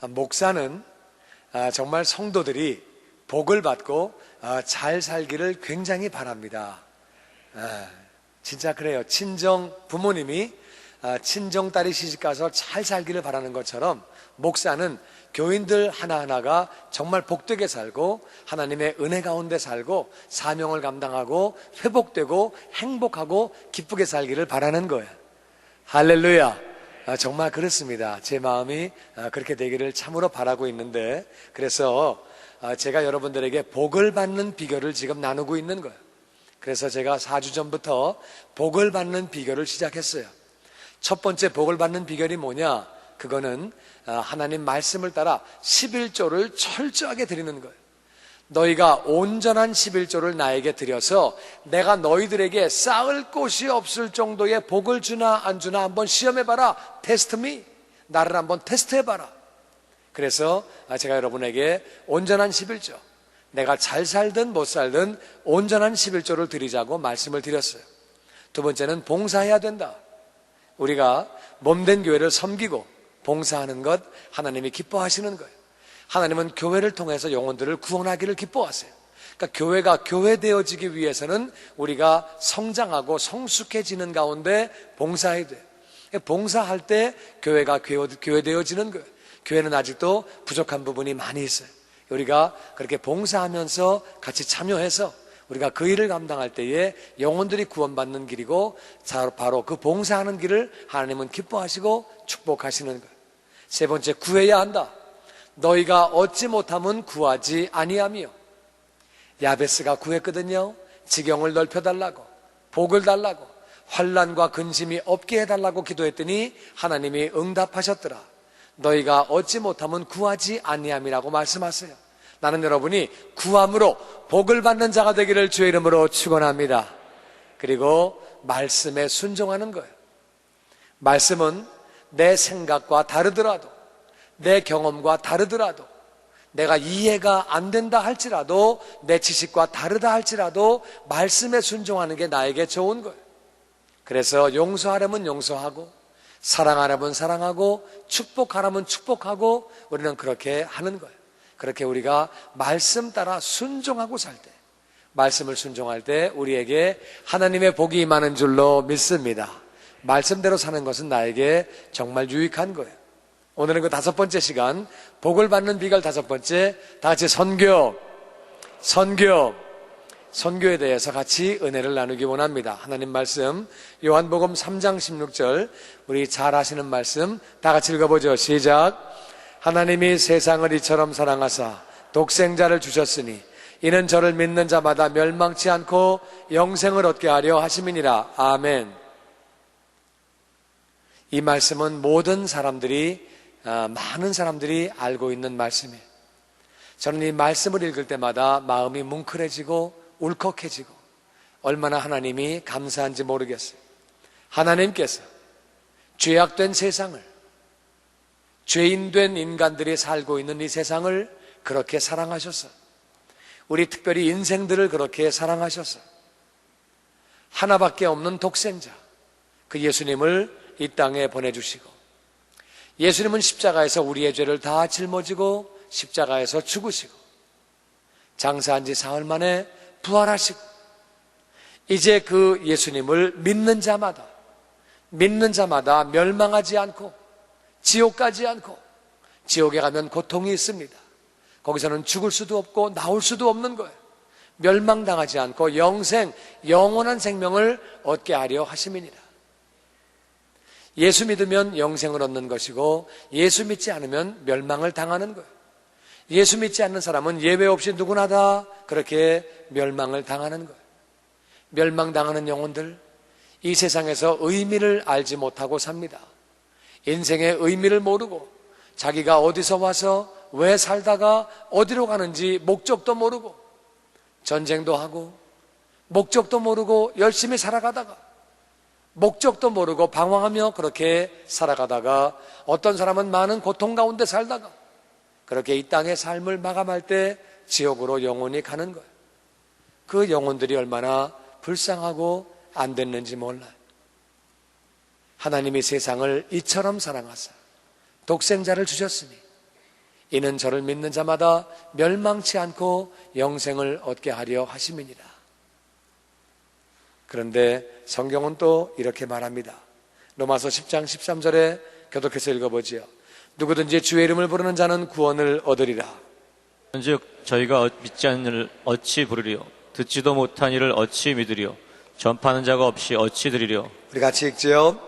목사는 정말 성도들이 복을 받고 잘 살기를 굉장히 바랍니다. 진짜 그래요. 친정 부모님이 친정 딸이 시집가서 잘 살기를 바라는 것처럼 목사는 교인들 하나하나가 정말 복되게 살고 하나님의 은혜 가운데 살고 사명을 감당하고 회복되고 행복하고 기쁘게 살기를 바라는 거예요. 할렐루야. 정말 그렇습니다. 제 마음이 그렇게 되기를 참으로 바라고 있는데, 그래서 제가 여러분들에게 복을 받는 비결을 지금 나누고 있는 거예요. 그래서 제가 4주 전부터 복을 받는 비결을 시작했어요. 첫 번째 복을 받는 비결이 뭐냐? 그거는 하나님 말씀을 따라 11조를 철저하게 드리는 거예요. 너희가 온전한 11조를 나에게 드려서 내가 너희들에게 쌓을 곳이 없을 정도의 복을 주나 안 주나 한번 시험해봐라. 테스트 미. 나를 한번 테스트해봐라. 그래서 제가 여러분에게 온전한 11조, 내가 잘 살든 못 살든 온전한 11조를 드리자고 말씀을 드렸어요. 두 번째는 봉사해야 된다. 우리가 몸된 교회를 섬기고 봉사하는 것 하나님이 기뻐하시는 거예요. 하나님은 교회를 통해서 영혼들을 구원하기를 기뻐하세요. 그러니까 교회가 교회되어지기 위해서는 우리가 성장하고 성숙해지는 가운데 봉사해야 돼요. 봉사할 때 교회가 교회되어지는 거예요. 교회는 아직도 부족한 부분이 많이 있어요. 우리가 그렇게 봉사하면서 같이 참여해서 우리가 그 일을 감당할 때에 영혼들이 구원받는 길이고, 바로 그 봉사하는 길을 하나님은 기뻐하시고 축복하시는 거예요. 세 번째, 구해야 한다. 너희가 얻지 못하면 구하지 아니하며. 야베스가 구했거든요. 지경을 넓혀달라고, 복을 달라고, 환난과 근심이 없게 해달라고 기도했더니 하나님이 응답하셨더라. 너희가 얻지 못하면 구하지 아니함이라고 말씀하세요. 나는 여러분이 구함으로 복을 받는 자가 되기를 주의 이름으로 축원합니다. 그리고 말씀에 순종하는 거예요. 말씀은 내 생각과 다르더라도, 내 경험과 다르더라도, 내가 이해가 안 된다 할지라도, 내 지식과 다르다 할지라도 말씀에 순종하는 게 나에게 좋은 거예요. 그래서 용서하려면 용서하고, 사랑하려면 사랑하고, 축복하려면 축복하고, 우리는 그렇게 하는 거예요. 그렇게 우리가 말씀 따라 순종하고 살 때, 말씀을 순종할 때 우리에게 하나님의 복이 임하는 줄로 믿습니다. 말씀대로 사는 것은 나에게 정말 유익한 거예요. 오늘은 그 다섯 번째 시간, 복을 받는 비결 다섯 번째, 다 같이 선교에 대해서 같이 은혜를 나누기 원합니다. 하나님 말씀 요한복음 3장 16절, 우리 잘 아시는 말씀 다 같이 읽어보죠. 시작. 하나님이 세상을 이처럼 사랑하사 독생자를 주셨으니 이는 저를 믿는 자마다 멸망치 않고 영생을 얻게 하려 하심이니라. 아멘. 이 말씀은 모든 사람들이, 많은 사람들이 알고 있는 말씀이에요. 저는 이 말씀을 읽을 때마다 마음이 뭉클해지고 울컥해지고 얼마나 하나님이 감사한지 모르겠어요. 하나님께서 죄악된 세상을, 죄인된 인간들이 살고 있는 이 세상을 그렇게 사랑하셨어요. 우리 특별히 인생들을 그렇게 사랑하셨어요. 하나밖에 없는 독생자, 그 예수님을 이 땅에 보내주시고, 예수님은 십자가에서 우리의 죄를 다 짊어지고 십자가에서 죽으시고 장사한 지 사흘 만에 부활하시고, 이제 그 예수님을 믿는 자마다 멸망하지 않고 지옥 가지 않고, 지옥에 가면 고통이 있습니다. 거기서는 죽을 수도 없고 나올 수도 없는 거예요. 멸망당하지 않고 영원한 생명을 얻게 하려 하심이니라. 예수 믿으면 영생을 얻는 것이고, 예수 믿지 않으면 멸망을 당하는 거예요. 예수 믿지 않는 사람은 예외 없이 누구나 다 그렇게 멸망을 당하는 거예요. 멸망당하는 영혼들, 이 세상에서 의미를 알지 못하고 삽니다. 인생의 의미를 모르고, 자기가 어디서 와서 왜 살다가 어디로 가는지 목적도 모르고, 전쟁도 하고 목적도 모르고 열심히 살아가다가 목적도 모르고 방황하며 그렇게 살아가다가, 어떤 사람은 많은 고통 가운데 살다가 그렇게 이 땅의 삶을 마감할 때 지옥으로 영혼이 가는 거예요. 그 영혼들이 얼마나 불쌍하고 안 됐는지 몰라요. 하나님이 세상을 이처럼 사랑하사 독생자를 주셨으니 이는 저를 믿는 자마다 멸망치 않고 영생을 얻게 하려 하심이니라. 그런데 성경은 또 이렇게 말합니다. 로마서 10장 13절에 교독해서 읽어보지요. 누구든지 주의 이름을 부르는 자는 구원을 얻으리라. 즉 저희가 믿지 않는 일을 어찌 부르리요? 듣지도 못한 일을 어찌 믿으리요? 전파하는 자가 없이 어찌 들으리요? 우리 같이 읽지요.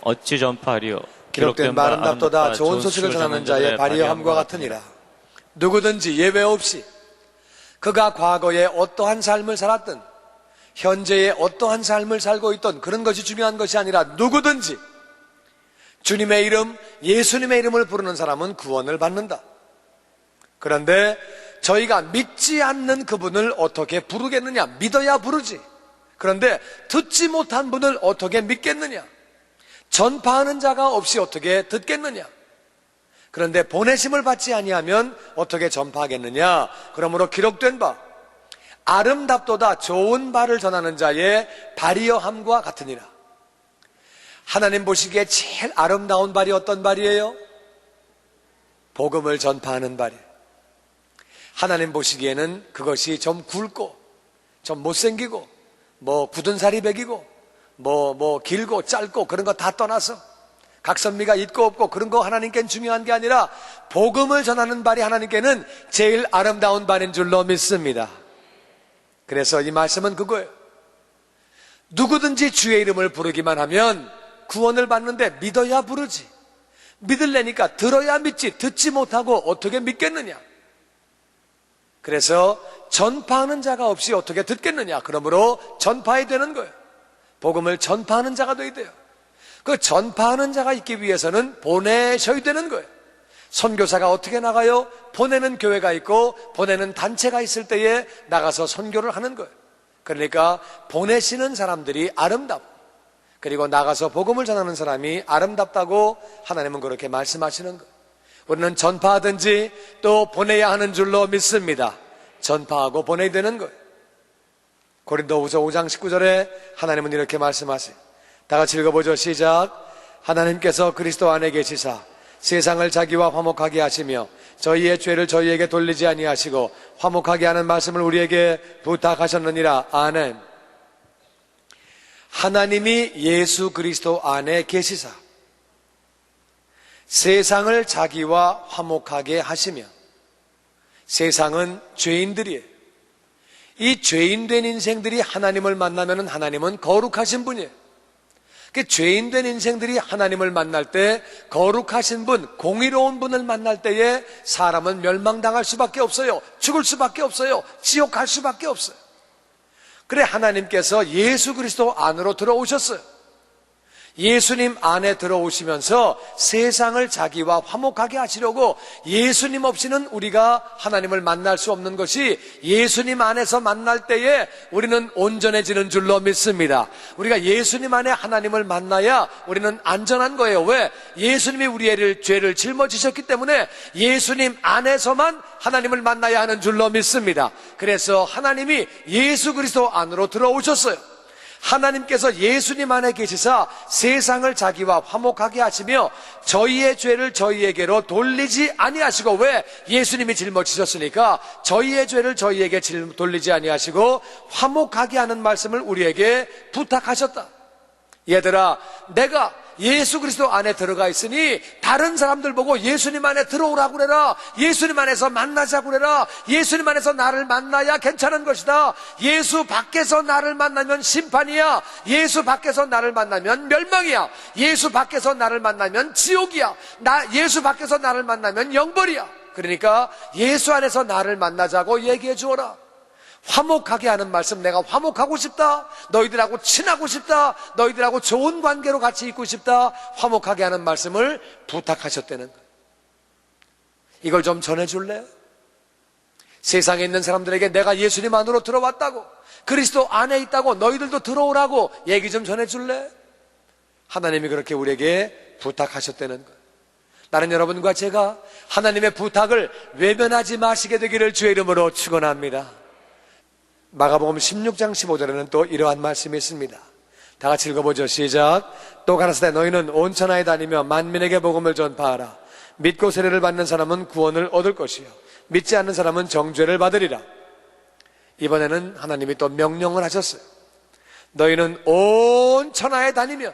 어찌 전파하리요? 기록된 바 아름답도다. 좋은 소식을 전하는 자의 발휘함과 같으니라. 누구든지 예외 없이 그가 과거에 어떠한 삶을 살았든 현재에 어떠한 삶을 살고 있던 그런 것이 중요한 것이 아니라 누구든지 주님의 이름, 예수님의 이름을 부르는 사람은 구원을 받는다. 그런데 저희가 믿지 않는 그분을 어떻게 부르겠느냐? 믿어야 부르지. 그런데 듣지 못한 분을 어떻게 믿겠느냐? 전파하는 자가 없이 어떻게 듣겠느냐? 그런데 보내심을 받지 아니하면 어떻게 전파하겠느냐? 그러므로 기록된 바 아름답도다. 좋은 바를 전하는 자의 발이여함과 같으니라. 하나님 보시기에 제일 아름다운 발이 어떤 발이에요? 복음을 전파하는 발이에요. 하나님 보시기에는 그것이 좀 굵고 좀 못생기고 굳은 살이 배기고 길고 짧고 그런 거 다 떠나서 각선미가 있고 없고 그런 거 하나님께는 중요한 게 아니라 복음을 전하는 발이 하나님께는 제일 아름다운 발인 줄로 믿습니다. 그래서 이 말씀은 그거예요. 누구든지 주의 이름을 부르기만 하면 구원을 받는데 믿어야 부르지. 믿으려니까 들어야 믿지. 듣지 못하고 어떻게 믿겠느냐? 그래서 전파하는 자가 없이 어떻게 듣겠느냐? 그러므로 전파해야 되는 거예요. 복음을 전파하는 자가 돼야 돼요. 그 전파하는 자가 있기 위해서는 보내셔야 되는 거예요. 선교사가 어떻게 나가요? 보내는 교회가 있고 보내는 단체가 있을 때에 나가서 선교를 하는 거예요. 그러니까 보내시는 사람들이 아름답고 그리고 나가서 복음을 전하는 사람이 아름답다고 하나님은 그렇게 말씀하시는 거예요. 우리는 전파하든지 또 보내야 하는 줄로 믿습니다. 전파하고 보내야 되는 거예요. 고린도후서 5장 19절에 하나님은 이렇게 말씀하세요. 다 같이 읽어보죠. 시작. 하나님께서 그리스도 안에 계시사 세상을 자기와 화목하게 하시며 저희의 죄를 저희에게 돌리지 아니하시고 화목하게 하는 말씀을 우리에게 부탁하셨느니라. 아멘. 하나님이 예수 그리스도 안에 계시사 세상을 자기와 화목하게 하시며 세상은 죄인들이에요. 이 죄인된 인생들이 하나님을 만나면 하나님은 거룩하신 분이에요. 그 죄인된 인생들이 하나님을 만날 때 거룩하신 분, 공의로운 분을 만날 때에 사람은 멸망당할 수밖에 없어요. 죽을 수밖에 없어요. 지옥 갈 수밖에 없어요. 그래 하나님께서 예수 그리스도 안으로 들어오셨어요. 예수님 안에 들어오시면서 세상을 자기와 화목하게 하시려고 예수님 없이는 우리가 하나님을 만날 수 없는 것이 예수님 안에서 만날 때에 우리는 온전해지는 줄로 믿습니다. 우리가 예수님 안에 하나님을 만나야 우리는 안전한 거예요. 왜? 예수님이 우리의 죄를 짊어지셨기 때문에 예수님 안에서만 하나님을 만나야 하는 줄로 믿습니다. 그래서 하나님이 예수 그리스도 안으로 들어오셨어요. 하나님께서 예수님 안에 계시사 세상을 자기와 화목하게 하시며 저희의 죄를 저희에게로 돌리지 아니하시고, 왜? 예수님이 짊어지셨으니까 저희의 죄를 저희에게 돌리지 아니하시고 화목하게 하는 말씀을 우리에게 부탁하셨다. 얘들아, 내가 예수 그리스도 안에 들어가 있으니 다른 사람들 보고 예수님 안에 들어오라고 그래라. 예수님 안에서 만나자고 그래라. 예수님 안에서 나를 만나야 괜찮은 것이다. 예수 밖에서 나를 만나면 심판이야. 예수 밖에서 나를 만나면 멸망이야. 예수 밖에서 나를 만나면 지옥이야. 예수 밖에서 나를 만나면 영벌이야. 그러니까 예수 안에서 나를 만나자고 얘기해 주어라. 화목하게 하는 말씀, 내가 화목하고 싶다, 너희들하고 친하고 싶다, 너희들하고 좋은 관계로 같이 있고 싶다, 화목하게 하는 말씀을 부탁하셨다는 거예요. 이걸 좀 전해줄래요? 세상에 있는 사람들에게 내가 예수님 안으로 들어왔다고, 그리스도 안에 있다고, 너희들도 들어오라고 얘기 좀 전해줄래? 하나님이 그렇게 우리에게 부탁하셨다는 거예요. 나는 여러분과 제가 하나님의 부탁을 외면하지 마시게 되기를 주의 이름으로 축원합니다. 마가복음 16장 15절에는 또 이러한 말씀이 있습니다. 다 같이 읽어보죠. 시작. 또 가라사대 너희는 온 천하에 다니며 만민에게 복음을 전파하라. 믿고 세례를 받는 사람은 구원을 얻을 것이요 믿지 않는 사람은 정죄를 받으리라. 이번에는 하나님이 또 명령을 하셨어요. 너희는 온 천하에 다니며,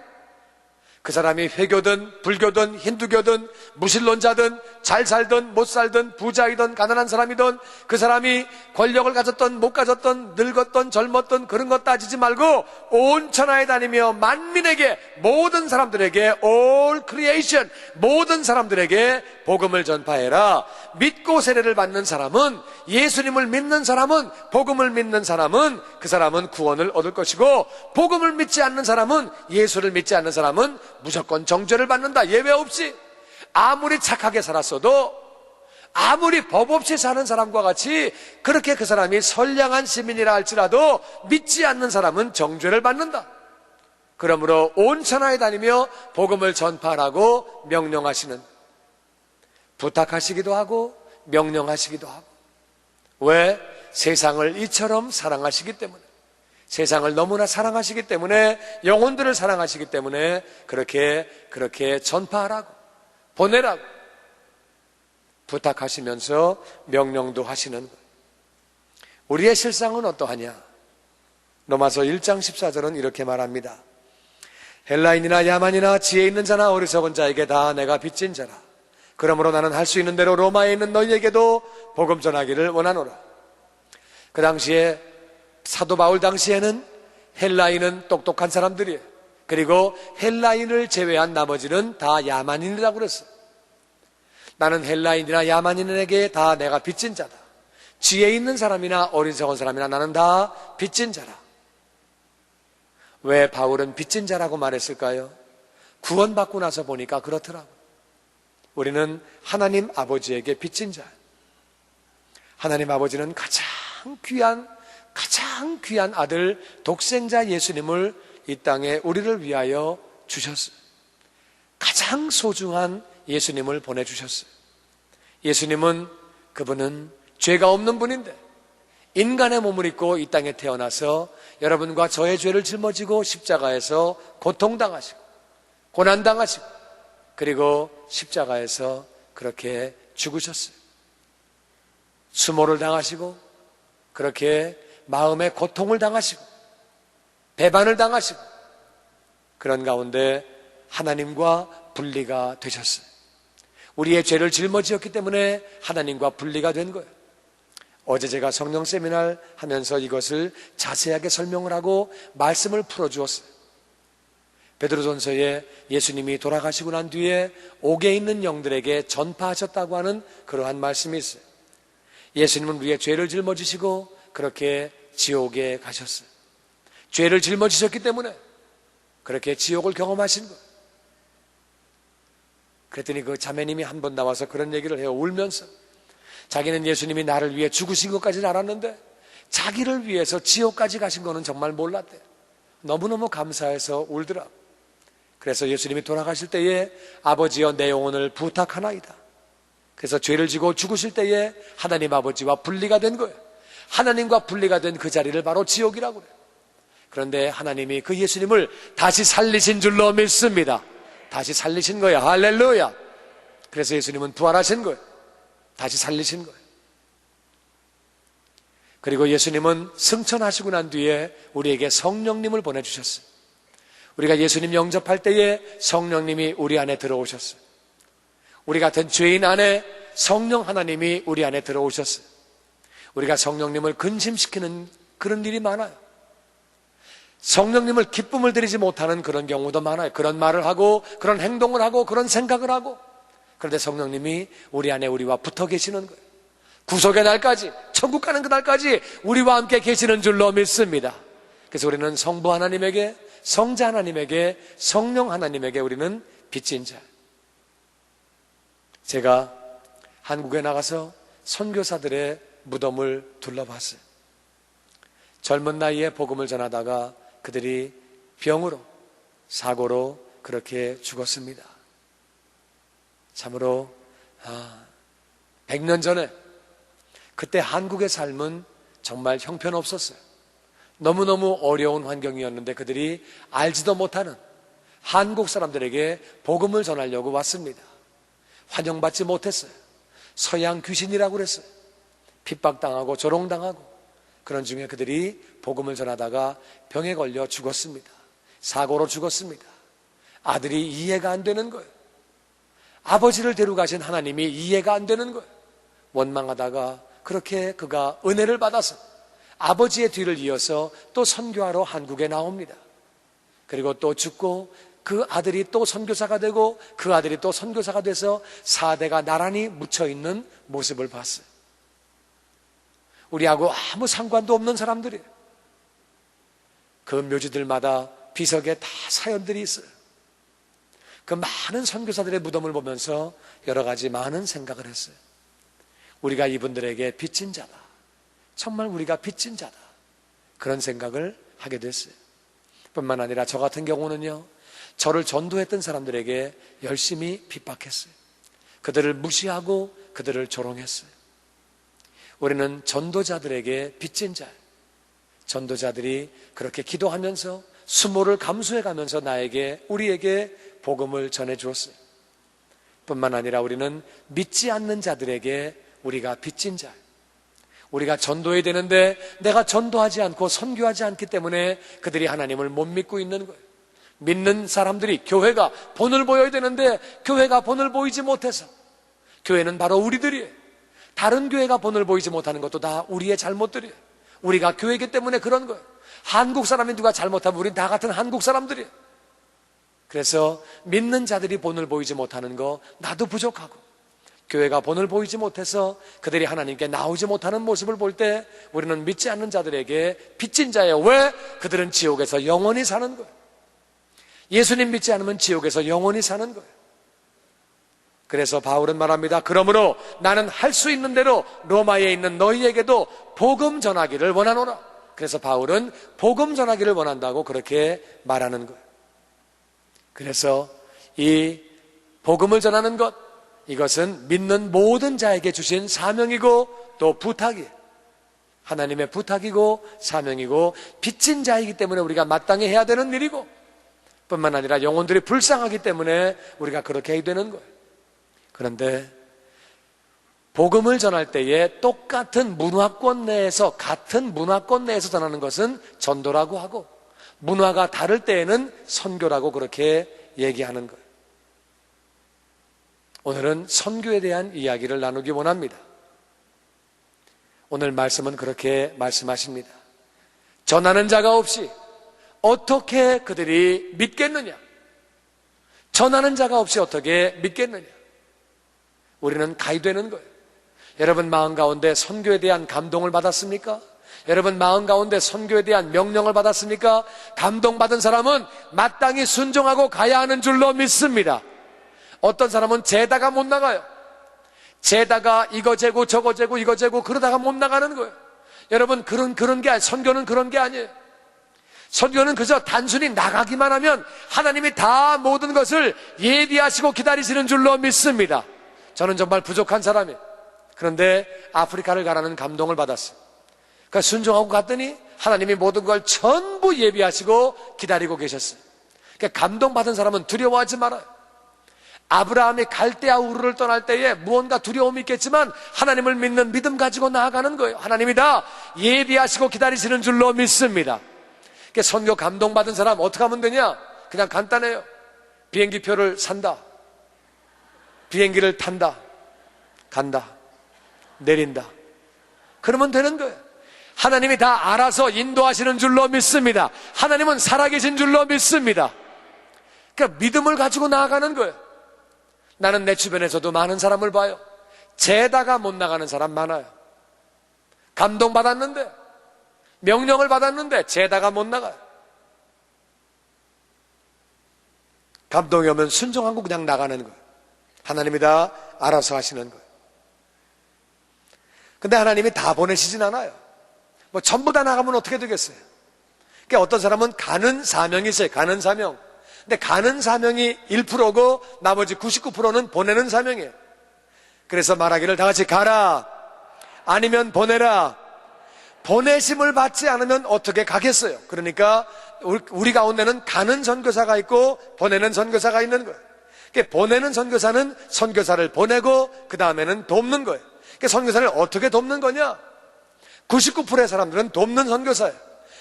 그 사람이 회교든 불교든 힌두교든 무신론자든 잘 살든 못 살든 부자이든 가난한 사람이든 그 사람이 권력을 가졌든 못 가졌든 늙었든 젊었든 그런 것 따지지 말고 온 천하에 다니며 만민에게, 모든 사람들에게, all creation, 모든 사람들에게 복음을 전파해라. 믿고 세례를 받는 사람은, 예수님을 믿는 사람은, 복음을 믿는 사람은, 그 사람은 구원을 얻을 것이고, 복음을 믿지 않는 사람은, 예수를 믿지 않는 사람은 무조건 정죄를 받는다. 예외 없이. 아무리 착하게 살았어도, 아무리 법 없이 사는 사람과 같이 그렇게 그 사람이 선량한 시민이라 할지라도 믿지 않는 사람은 정죄를 받는다. 그러므로 온 천하에 다니며 복음을 전파하라고 명령하시는, 부탁하시기도 하고 명령하시기도 하고. 왜? 세상을 이처럼 사랑하시기 때문에, 세상을 너무나 사랑하시기 때문에, 영혼들을 사랑하시기 때문에 그렇게 전파하라고, 보내라고 부탁하시면서 명령도 하시는 거예요. 우리의 실상은 어떠하냐? 로마서 1장 14절은 이렇게 말합니다. 헬라인이나 야만이나 지혜 있는 자나 어리석은 자에게 다 내가 빚진 자라. 그러므로 나는 할 수 있는 대로 로마에 있는 너희에게도 복음 전하기를 원하노라. 그 당시에, 사도 바울 당시에는 헬라인은 똑똑한 사람들이에요. 그리고 헬라인을 제외한 나머지는 다 야만인이라고 그랬어요. 나는 헬라인이나 야만인에게 다 내가 빚진 자다. 지혜 있는 사람이나 어리석은 사람이나 나는 다 빚진 자라. 왜 바울은 빚진 자라고 말했을까요? 구원받고 나서 보니까 그렇더라고요. 우리는 하나님 아버지에게 빚진 자예요. 하나님 아버지는 가장 귀한 아들 독생자 예수님을 이 땅에 우리를 위하여 주셨어요. 가장 소중한 예수님을 보내주셨어요. 예수님은, 그분은 죄가 없는 분인데 인간의 몸을 입고 이 땅에 태어나서 여러분과 저의 죄를 짊어지고 십자가에서 고통당하시고 고난당하시고, 그리고 십자가에서 그렇게 죽으셨어요. 수모를 당하시고, 그렇게 마음의 고통을 당하시고 배반을 당하시고, 그런 가운데 하나님과 분리가 되셨어요. 우리의 죄를 짊어지었기 때문에 하나님과 분리가 된 거예요. 어제 제가 성령 세미나를 하면서 이것을 자세하게 설명을 하고 말씀을 풀어주었어요. 베드로전서에 예수님이 돌아가시고 난 뒤에 옥에 있는 영들에게 전파하셨다고 하는 그러한 말씀이 있어요. 예수님은 우리의 죄를 짊어지시고 그렇게 지옥에 가셨어요. 죄를 짊어지셨기 때문에 그렇게 지옥을 경험하신 거예요. 그랬더니 그 자매님이 한 번 나와서 그런 얘기를 해요. 울면서. 자기는 예수님이 나를 위해 죽으신 것까지는 알았는데 자기를 위해서 지옥까지 가신 거는 정말 몰랐대요. 너무너무 감사해서 울더라. 그래서 예수님이 돌아가실 때에 아버지여 내 영혼을 부탁하나이다. 그래서 죄를 지고 죽으실 때에 하나님 아버지와 분리가 된 거예요. 하나님과 분리가 된 그 자리를 바로 지옥이라고 그래요. 그런데 하나님이 그 예수님을 다시 살리신 줄로 믿습니다. 다시 살리신 거예요. 할렐루야. 그래서 예수님은 부활하신 거예요. 다시 살리신 거예요. 그리고 예수님은 승천하시고 난 뒤에 우리에게 성령님을 보내주셨어요. 우리가 예수님 영접할 때에 성령님이 우리 안에 들어오셨어요. 우리 같은 죄인 안에 성령 하나님이 우리 안에 들어오셨어요. 우리가 성령님을 근심시키는 그런 일이 많아요. 성령님을 기쁨을 드리지 못하는 그런 경우도 많아요. 그런 말을 하고 그런 행동을 하고 그런 생각을 하고. 그런데 성령님이 우리 안에 우리와 붙어 계시는 거예요. 구속의 날까지, 천국 가는 그 날까지 우리와 함께 계시는 줄로 믿습니다. 그래서 우리는 성부 하나님에게, 성자 하나님에게, 성령 하나님에게 우리는 빚진 자. 제가 한국에 나가서 선교사들의 무덤을 둘러봤어요. 젊은 나이에 복음을 전하다가 그들이 병으로, 사고로 그렇게 죽었습니다. 참으로 100년 전에 그때 한국의 삶은 정말 형편없었어요. 너무너무 어려운 환경이었는데 그들이 알지도 못하는 한국 사람들에게 복음을 전하려고 왔습니다. 환영받지 못했어요. 서양 귀신이라고 그랬어요. 핍박당하고 조롱당하고, 그런 중에 그들이 복음을 전하다가 병에 걸려 죽었습니다. 사고로 죽었습니다. 아들이 이해가 안 되는 거예요. 아버지를 데려가신 하나님이 이해가 안 되는 거예요. 원망하다가 그렇게 그가 은혜를 받아서 아버지의 뒤를 이어서 또 선교하러 한국에 나옵니다. 그리고 또 죽고 그 아들이 또 선교사가 되고 그 아들이 또 선교사가 돼서 4대가 나란히 묻혀있는 모습을 봤어요. 우리하고 아무 상관도 없는 사람들이에요. 그 묘지들마다 비석에 다 사연들이 있어요. 그 많은 선교사들의 무덤을 보면서 여러 가지 많은 생각을 했어요. 우리가 이분들에게 빚진 자다. 정말 우리가 빚진 자다. 그런 생각을 하게 됐어요. 뿐만 아니라 저 같은 경우는요, 저를 전도했던 사람들에게 열심히 핍박했어요. 그들을 무시하고 그들을 조롱했어요. 우리는 전도자들에게 빚진 자예요. 전도자들이 그렇게 기도하면서 수모를 감수해가면서 우리에게 복음을 전해주었어요. 뿐만 아니라 우리는 믿지 않는 자들에게 우리가 빚진 자예요. 우리가 전도해야 되는데 내가 전도하지 않고 선교하지 않기 때문에 그들이 하나님을 못 믿고 있는 거예요. 믿는 사람들이, 교회가 본을 보여야 되는데 교회가 본을 보이지 못해서, 교회는 바로 우리들이에요. 다른 교회가 본을 보이지 못하는 것도 다 우리의 잘못들이에요. 우리가 교회이기 때문에 그런 거예요. 한국 사람이 누가 잘못하면 우린 다 같은 한국 사람들이에요. 그래서 믿는 자들이 본을 보이지 못하는 거 나도 부족하고, 교회가 본을 보이지 못해서 그들이 하나님께 나오지 못하는 모습을 볼 때 우리는 믿지 않는 자들에게 빚진 자예요. 왜? 그들은 지옥에서 영원히 사는 거예요. 예수님 믿지 않으면 지옥에서 영원히 사는 거예요. 그래서 바울은 말합니다. 그러므로 나는 할 수 있는 대로 로마에 있는 너희에게도 복음 전하기를 원하노라. 그래서 바울은 복음 전하기를 원한다고 그렇게 말하는 거예요. 그래서 이 복음을 전하는 것, 이것은 믿는 모든 자에게 주신 사명이고 또 부탁이에요. 하나님의 부탁이고 사명이고 빚진 자이기 때문에 우리가 마땅히 해야 되는 일이고, 뿐만 아니라 영혼들이 불쌍하기 때문에 우리가 그렇게 해야 되는 거예요. 그런데 복음을 전할 때에 똑같은 문화권 내에서, 같은 문화권 내에서 전하는 것은 전도라고 하고, 문화가 다를 때에는 선교라고 그렇게 얘기하는 거예요. 오늘은 선교에 대한 이야기를 나누기 원합니다. 오늘 말씀은 그렇게 말씀하십니다. 전하는 자가 없이 어떻게 그들이 믿겠느냐? 전하는 자가 없이 어떻게 믿겠느냐? 우리는 가야 되는 거예요. 여러분 마음 가운데 선교에 대한 감동을 받았습니까? 여러분 마음 가운데 선교에 대한 명령을 받았습니까? 감동받은 사람은 마땅히 순종하고 가야 하는 줄로 믿습니다. 어떤 사람은 재다가 못 나가요. 재다가 이거 재고 저거 재고 이거 재고 그러다가 못 나가는 거예요. 여러분 그런 게 아니에요. 선교는 그런 게 아니에요. 선교는 그저 단순히 나가기만 하면 하나님이 다 모든 것을 예비하시고 기다리시는 줄로 믿습니다. 저는 정말 부족한 사람이에요. 그런데 아프리카를 가라는 감동을 받았어요. 그러니까 순종하고 갔더니 하나님이 모든 걸 전부 예비하시고 기다리고 계셨어요. 그러니까 감동받은 사람은 두려워하지 말아요. 아브라함이 갈대아 우르를 떠날 때에 무언가 두려움이 있겠지만 하나님을 믿는 믿음 가지고 나아가는 거예요. 하나님이 다 예비하시고 기다리시는 줄로 믿습니다. 그러니까 선교 감동받은 사람 어떻게 하면 되냐? 그냥 간단해요. 비행기표를 산다, 비행기를 탄다, 간다, 내린다, 그러면 되는 거예요. 하나님이 다 알아서 인도하시는 줄로 믿습니다. 하나님은 살아계신 줄로 믿습니다. 그러니까 믿음을 가지고 나아가는 거예요. 나는 내 주변에서도 많은 사람을 봐요. 재다가 못 나가는 사람 많아요. 감동받았는데, 명령을 받았는데 재다가 못 나가요. 감동이 오면 순종하고 그냥 나가는 거예요. 하나님이 다 알아서 하시는 거예요. 근데 하나님이 다 보내시진 않아요. 뭐 전부 다 나가면 어떻게 되겠어요? 그러니까 어떤 사람은 가는 사명이 있어요. 가는 사명. 근데 가는 사명이 1%고 나머지 99%는 보내는 사명이에요. 그래서 말하기를 다 같이 가라, 아니면 보내라. 보내심을 받지 않으면 어떻게 가겠어요? 그러니까 우리 가운데는 가는 선교사가 있고 보내는 선교사가 있는 거예요. 그러니까 보내는 선교사는 선교사를 보내고 그 다음에는 돕는 거예요. 그러니까 선교사를 어떻게 돕는 거냐? 99%의 사람들은 돕는 선교사예요.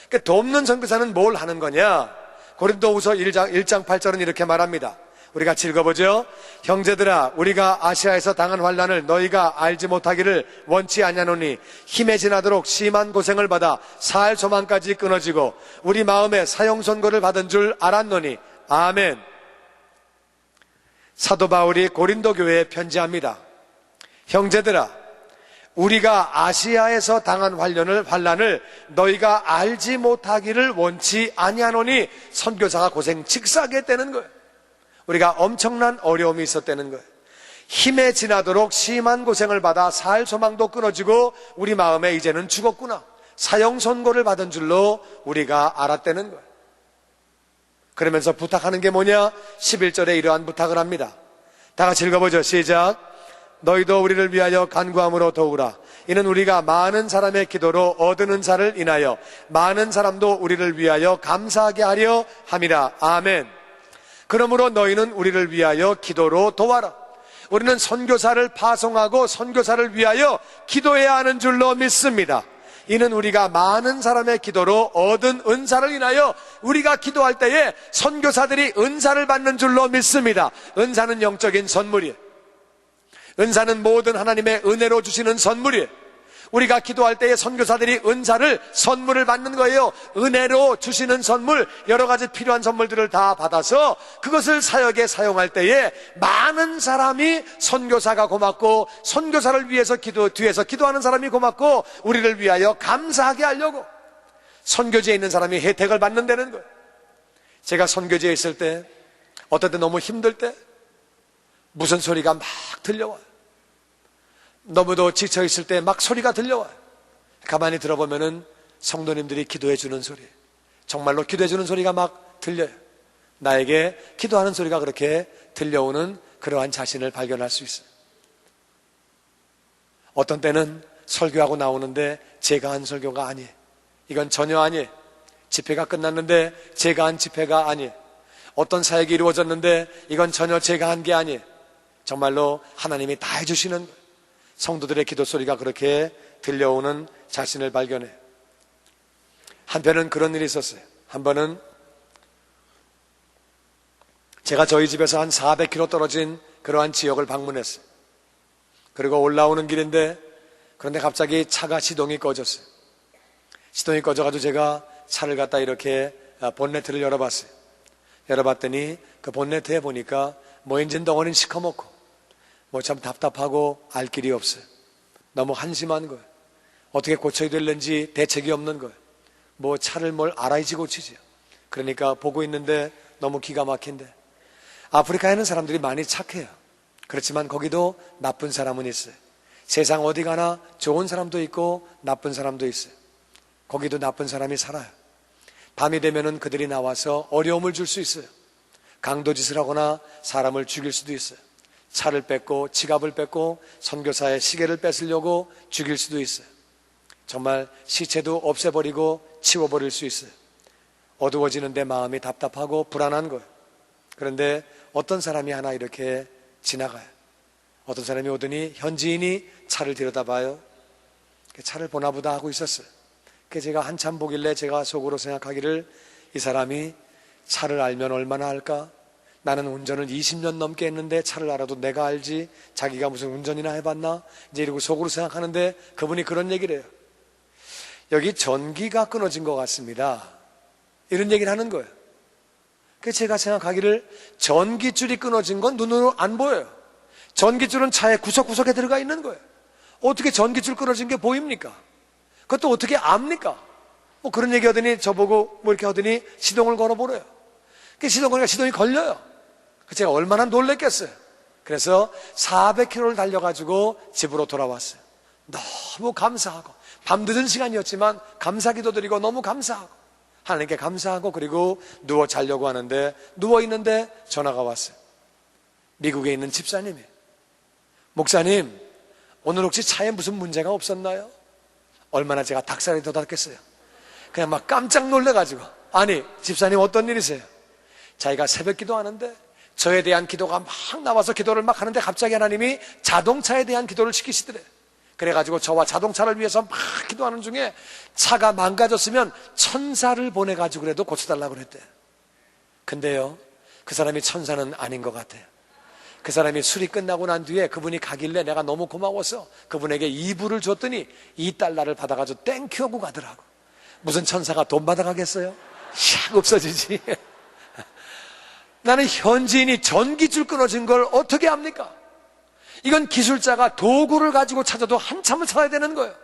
그러니까 돕는 선교사는 뭘 하는 거냐? 고린도후서 1장 8절은 이렇게 말합니다. 우리 같이 읽어보죠. 형제들아, 우리가 아시아에서 당한 환난을 너희가 알지 못하기를 원치 아니하노니 힘에 지나도록 심한 고생을 받아 살 소망까지 끊어지고 우리 마음에 사형 선고를 받은 줄 알았노니. 아멘. 사도 바울이 고린도 교회에 편지합니다. 형제들아, 우리가 아시아에서 당한 환난을 너희가 알지 못하기를 원치 아니하노니. 선교사가 고생 직사하게 했다는 거예요. 우리가 엄청난 어려움이 있었다는 거예요. 힘에 지나도록 심한 고생을 받아 살 소망도 끊어지고 우리 마음에 이제는 죽었구나, 사형 선고를 받은 줄로 우리가 알았다는 거예요. 그러면서 부탁하는 게 뭐냐? 11절에 이러한 부탁을 합니다. 다 같이 읽어보죠. 시작. 너희도 우리를 위하여 간구함으로 도우라. 이는 우리가 많은 사람의 기도로 얻은 은사를 인하여 많은 사람도 우리를 위하여 감사하게 하려 함이라. 아멘. 그러므로 너희는 우리를 위하여 기도로 도와라. 우리는 선교사를 파송하고 선교사를 위하여 기도해야 하는 줄로 믿습니다. 이는 우리가 많은 사람의 기도로 얻은 은사를 인하여 우리가 기도할 때에 선교사들이 은사를 받는 줄로 믿습니다. 은사는 영적인 선물이에요. 은사는 모든 하나님의 은혜로 주시는 선물이에요. 우리가 기도할 때에 선교사들이 은사를, 선물을 받는 거예요. 은혜로 주시는 선물, 여러 가지 필요한 선물들을 다 받아서 그것을 사역에 사용할 때에 많은 사람이 선교사가 고맙고 선교사를 위해서 뒤에서 기도하는 사람이 고맙고 우리를 위하여 감사하게 하려고 선교지에 있는 사람이 혜택을 받는다는 거예요. 제가 선교지에 있을 때 어떨 때 너무 힘들 때 무슨 소리가 막 들려와요. 너무도 지쳐있을 때 막 소리가 들려와요. 가만히 들어보면은 성도님들이 기도해 주는 소리, 정말로 기도해 주는 소리가 막 들려요. 나에게 기도하는 소리가 그렇게 들려오는 그러한 자신을 발견할 수 있어요. 어떤 때는 설교하고 나오는데 제가 한 설교가 아니에요. 이건 전혀 아니에요. 집회가 끝났는데 제가 한 집회가 아니에요. 어떤 사역이 이루어졌는데 이건 전혀 제가 한 게 아니에요. 정말로 하나님이 다 해주시는 거예요. 성도들의 기도 소리가 그렇게 들려오는 자신을 발견해요. 한편은 그런 일이 있었어요. 한 번은 제가 저희 집에서 한 400km 떨어진 그러한 지역을 방문했어요. 그리고 올라오는 길인데 그런데 갑자기 차가 시동이 꺼졌어요. 시동이 꺼져가지고 제가 차를 갖다 이렇게 본네트를 열어봤어요. 열어봤더니 그 본네트에 보니까 뭐 엔진 덩어리는 시커멓고 뭐 참 답답하고 알 길이 없어요. 너무 한심한 거예요. 어떻게 고쳐야 될는지 대책이 없는 거예요. 뭐 차를 뭘 알아야지 고치죠. 그러니까 보고 있는데 너무 기가 막힌데, 아프리카에는 사람들이 많이 착해요. 그렇지만 거기도 나쁜 사람은 있어요. 세상 어디 가나 좋은 사람도 있고 나쁜 사람도 있어요. 거기도 나쁜 사람이 살아요. 밤이 되면은 그들이 나와서 어려움을 줄 수 있어요. 강도짓을 하거나 사람을 죽일 수도 있어요. 차를 뺏고 지갑을 뺏고 선교사의 시계를 뺏으려고 죽일 수도 있어요. 정말 시체도 없애버리고 치워버릴 수 있어요. 어두워지는데 마음이 답답하고 불안한 거예요. 그런데 어떤 사람이 하나 이렇게 지나가요. 어떤 사람이 오더니 현지인이 차를 들여다봐요. 차를 보나보다 하고 있었어요. 그래서 제가 한참 보길래 제가 속으로 생각하기를, 이 사람이 차를 알면 얼마나 할까? 나는 운전을 20년 넘게 했는데 차를 알아도 내가 알지, 자기가 무슨 운전이나 해봤나? 이제 이러고 속으로 생각하는데 그분이 그런 얘기를 해요. 여기 전기가 끊어진 것 같습니다. 이런 얘기를 하는 거예요. 그래서 제가 생각하기를, 전기줄이 끊어진 건 눈으로 안 보여요. 전기줄은 차의 구석구석에 들어가 있는 거예요. 어떻게 전기줄 끊어진 게 보입니까? 그것도 어떻게 압니까? 뭐 그런 얘기 하더니 저보고 뭐 이렇게 하더니 시동을 걸어보래요. 그 시동이 걸려요. 제가 얼마나 놀랬겠어요. 그래서 400km를 달려가지고 집으로 돌아왔어요. 너무 감사하고, 밤늦은 시간이었지만 감사기도 드리고 너무 감사하고, 하나님께 감사하고, 그리고 누워 자려고 하는데 누워있는데 전화가 왔어요. 미국에 있는 집사님이, 목사님, 오늘 혹시 차에 무슨 문제가 없었나요? 얼마나 제가 닭살이 돋았겠어요. 그냥 막 깜짝 놀래가지고, 아니 집사님 어떤 일이세요? 자기가 새벽 기도하는데 저에 대한 기도가 막 나와서 기도를 막 하는데 갑자기 하나님이 자동차에 대한 기도를 시키시더래. 그래가지고 저와 자동차를 위해서 막 기도하는 중에 차가 망가졌으면 천사를 보내가지고 그래도 고쳐달라고 그랬대. 근데요, 그 사람이 천사는 아닌 것 같아요. 그 사람이 술이 끝나고 난 뒤에 그분이 가길래 내가 너무 고마워서 그분에게 2불을 줬더니 2달러를 받아가지고 땡큐 하고 가더라고. 무슨 천사가 돈 받아가겠어요? 샥 없어지지. 나는 현지인이 전기줄 끊어진 걸 어떻게 합니까? 이건 기술자가 도구를 가지고 찾아도 한참을 찾아야 되는 거예요.